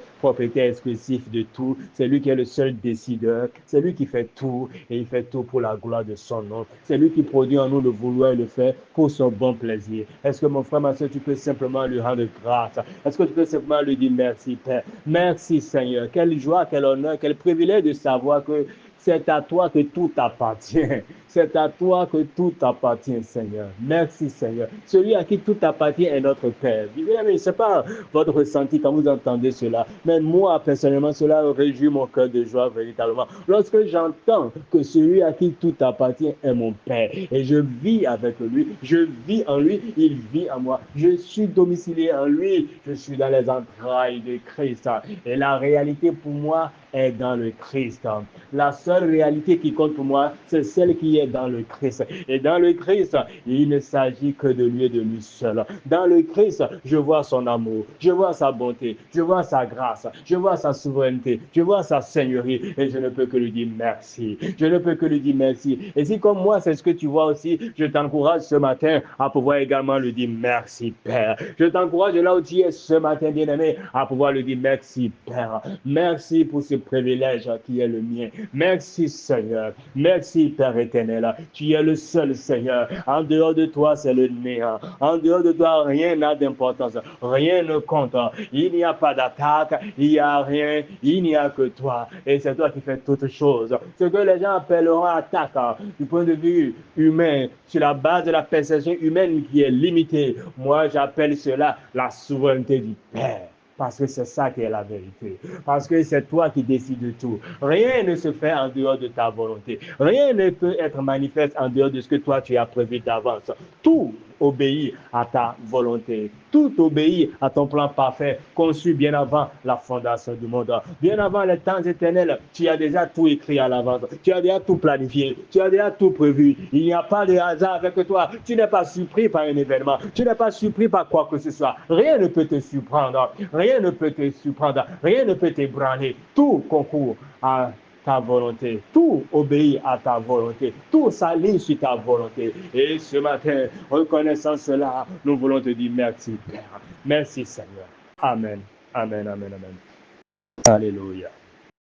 exclusif de tout. C'est lui qui est le seul décideur. C'est lui qui fait tout et il fait tout pour la gloire de son nom. C'est lui qui produit en nous le vouloir et le faire pour son bon plaisir. Est-ce que mon frère, ma soeur, tu peux simplement lui rendre grâce? Est-ce que tu peux simplement lui dire merci, Père? Merci, Seigneur. Quelle joie, quel honneur, quel privilège de savoir que C'est à toi que tout appartient. C'est à toi que tout appartient, Seigneur. Merci, Seigneur. Celui à qui tout appartient est notre Père. Je ne sais pas votre ressenti quand vous entendez cela, mais moi, personnellement, cela réjouit mon cœur de joie véritablement. Lorsque j'entends que celui à qui tout appartient est mon Père, et je vis avec lui, je vis en lui, il vit en moi. Je suis domicilié en lui, je suis dans les entrailles de Christ. Et la réalité pour moi est dans le Christ. La seule réalité qui compte pour moi, c'est celle qui est dans le Christ. Et dans le Christ, il ne s'agit que de lui et de lui seul. Dans le Christ, je vois son amour, je vois sa bonté, je vois sa grâce, je vois sa souveraineté, je vois sa seigneurie, et je ne peux que lui dire merci. Je ne peux que lui dire merci. Et si comme moi, c'est ce que tu vois aussi, je t'encourage ce matin à pouvoir également lui dire merci, Père. Je t'encourage là où tu es ce matin, bien-aimé, à pouvoir lui dire merci, Père. Merci pour ce privilège qui est le mien. Merci, Seigneur. Merci, Père éternel. Tu es le seul, Seigneur. En dehors de toi, c'est le néant. En dehors de toi, rien n'a d'importance. Rien ne compte. Il n'y a pas d'attaque. Il n'y a rien. Il n'y a que toi. Et c'est toi qui fais toutes choses. Ce que les gens appelleront attaque du point de vue humain, sur la base de la perception humaine qui est limitée, moi j'appelle cela la souveraineté du Père. Parce que c'est ça qui est la vérité. Parce que c'est toi qui décides de tout. Rien ne se fait en dehors de ta volonté. Rien ne peut être manifeste en dehors de ce que toi tu as prévu d'avance. Tout obéit à ta volonté. Tout obéit à ton plan parfait, conçu bien avant la fondation du monde. Bien avant les temps éternels, tu as déjà tout écrit à l'avance. Tu as déjà tout planifié. Tu as déjà tout prévu. Il n'y a pas de hasard avec toi. Tu n'es pas surpris par un événement. Tu n'es pas surpris par quoi que ce soit. Rien ne peut te surprendre. Rien ne peut te surprendre. Rien ne peut t'ébranler. Tout concourt à ta volonté. Tout obéit à ta volonté. Tout s'aligne sur ta volonté. Et ce matin, reconnaissant cela, nous voulons te dire merci, Père. Merci, Seigneur. Amen. Amen, amen, amen. Alléluia.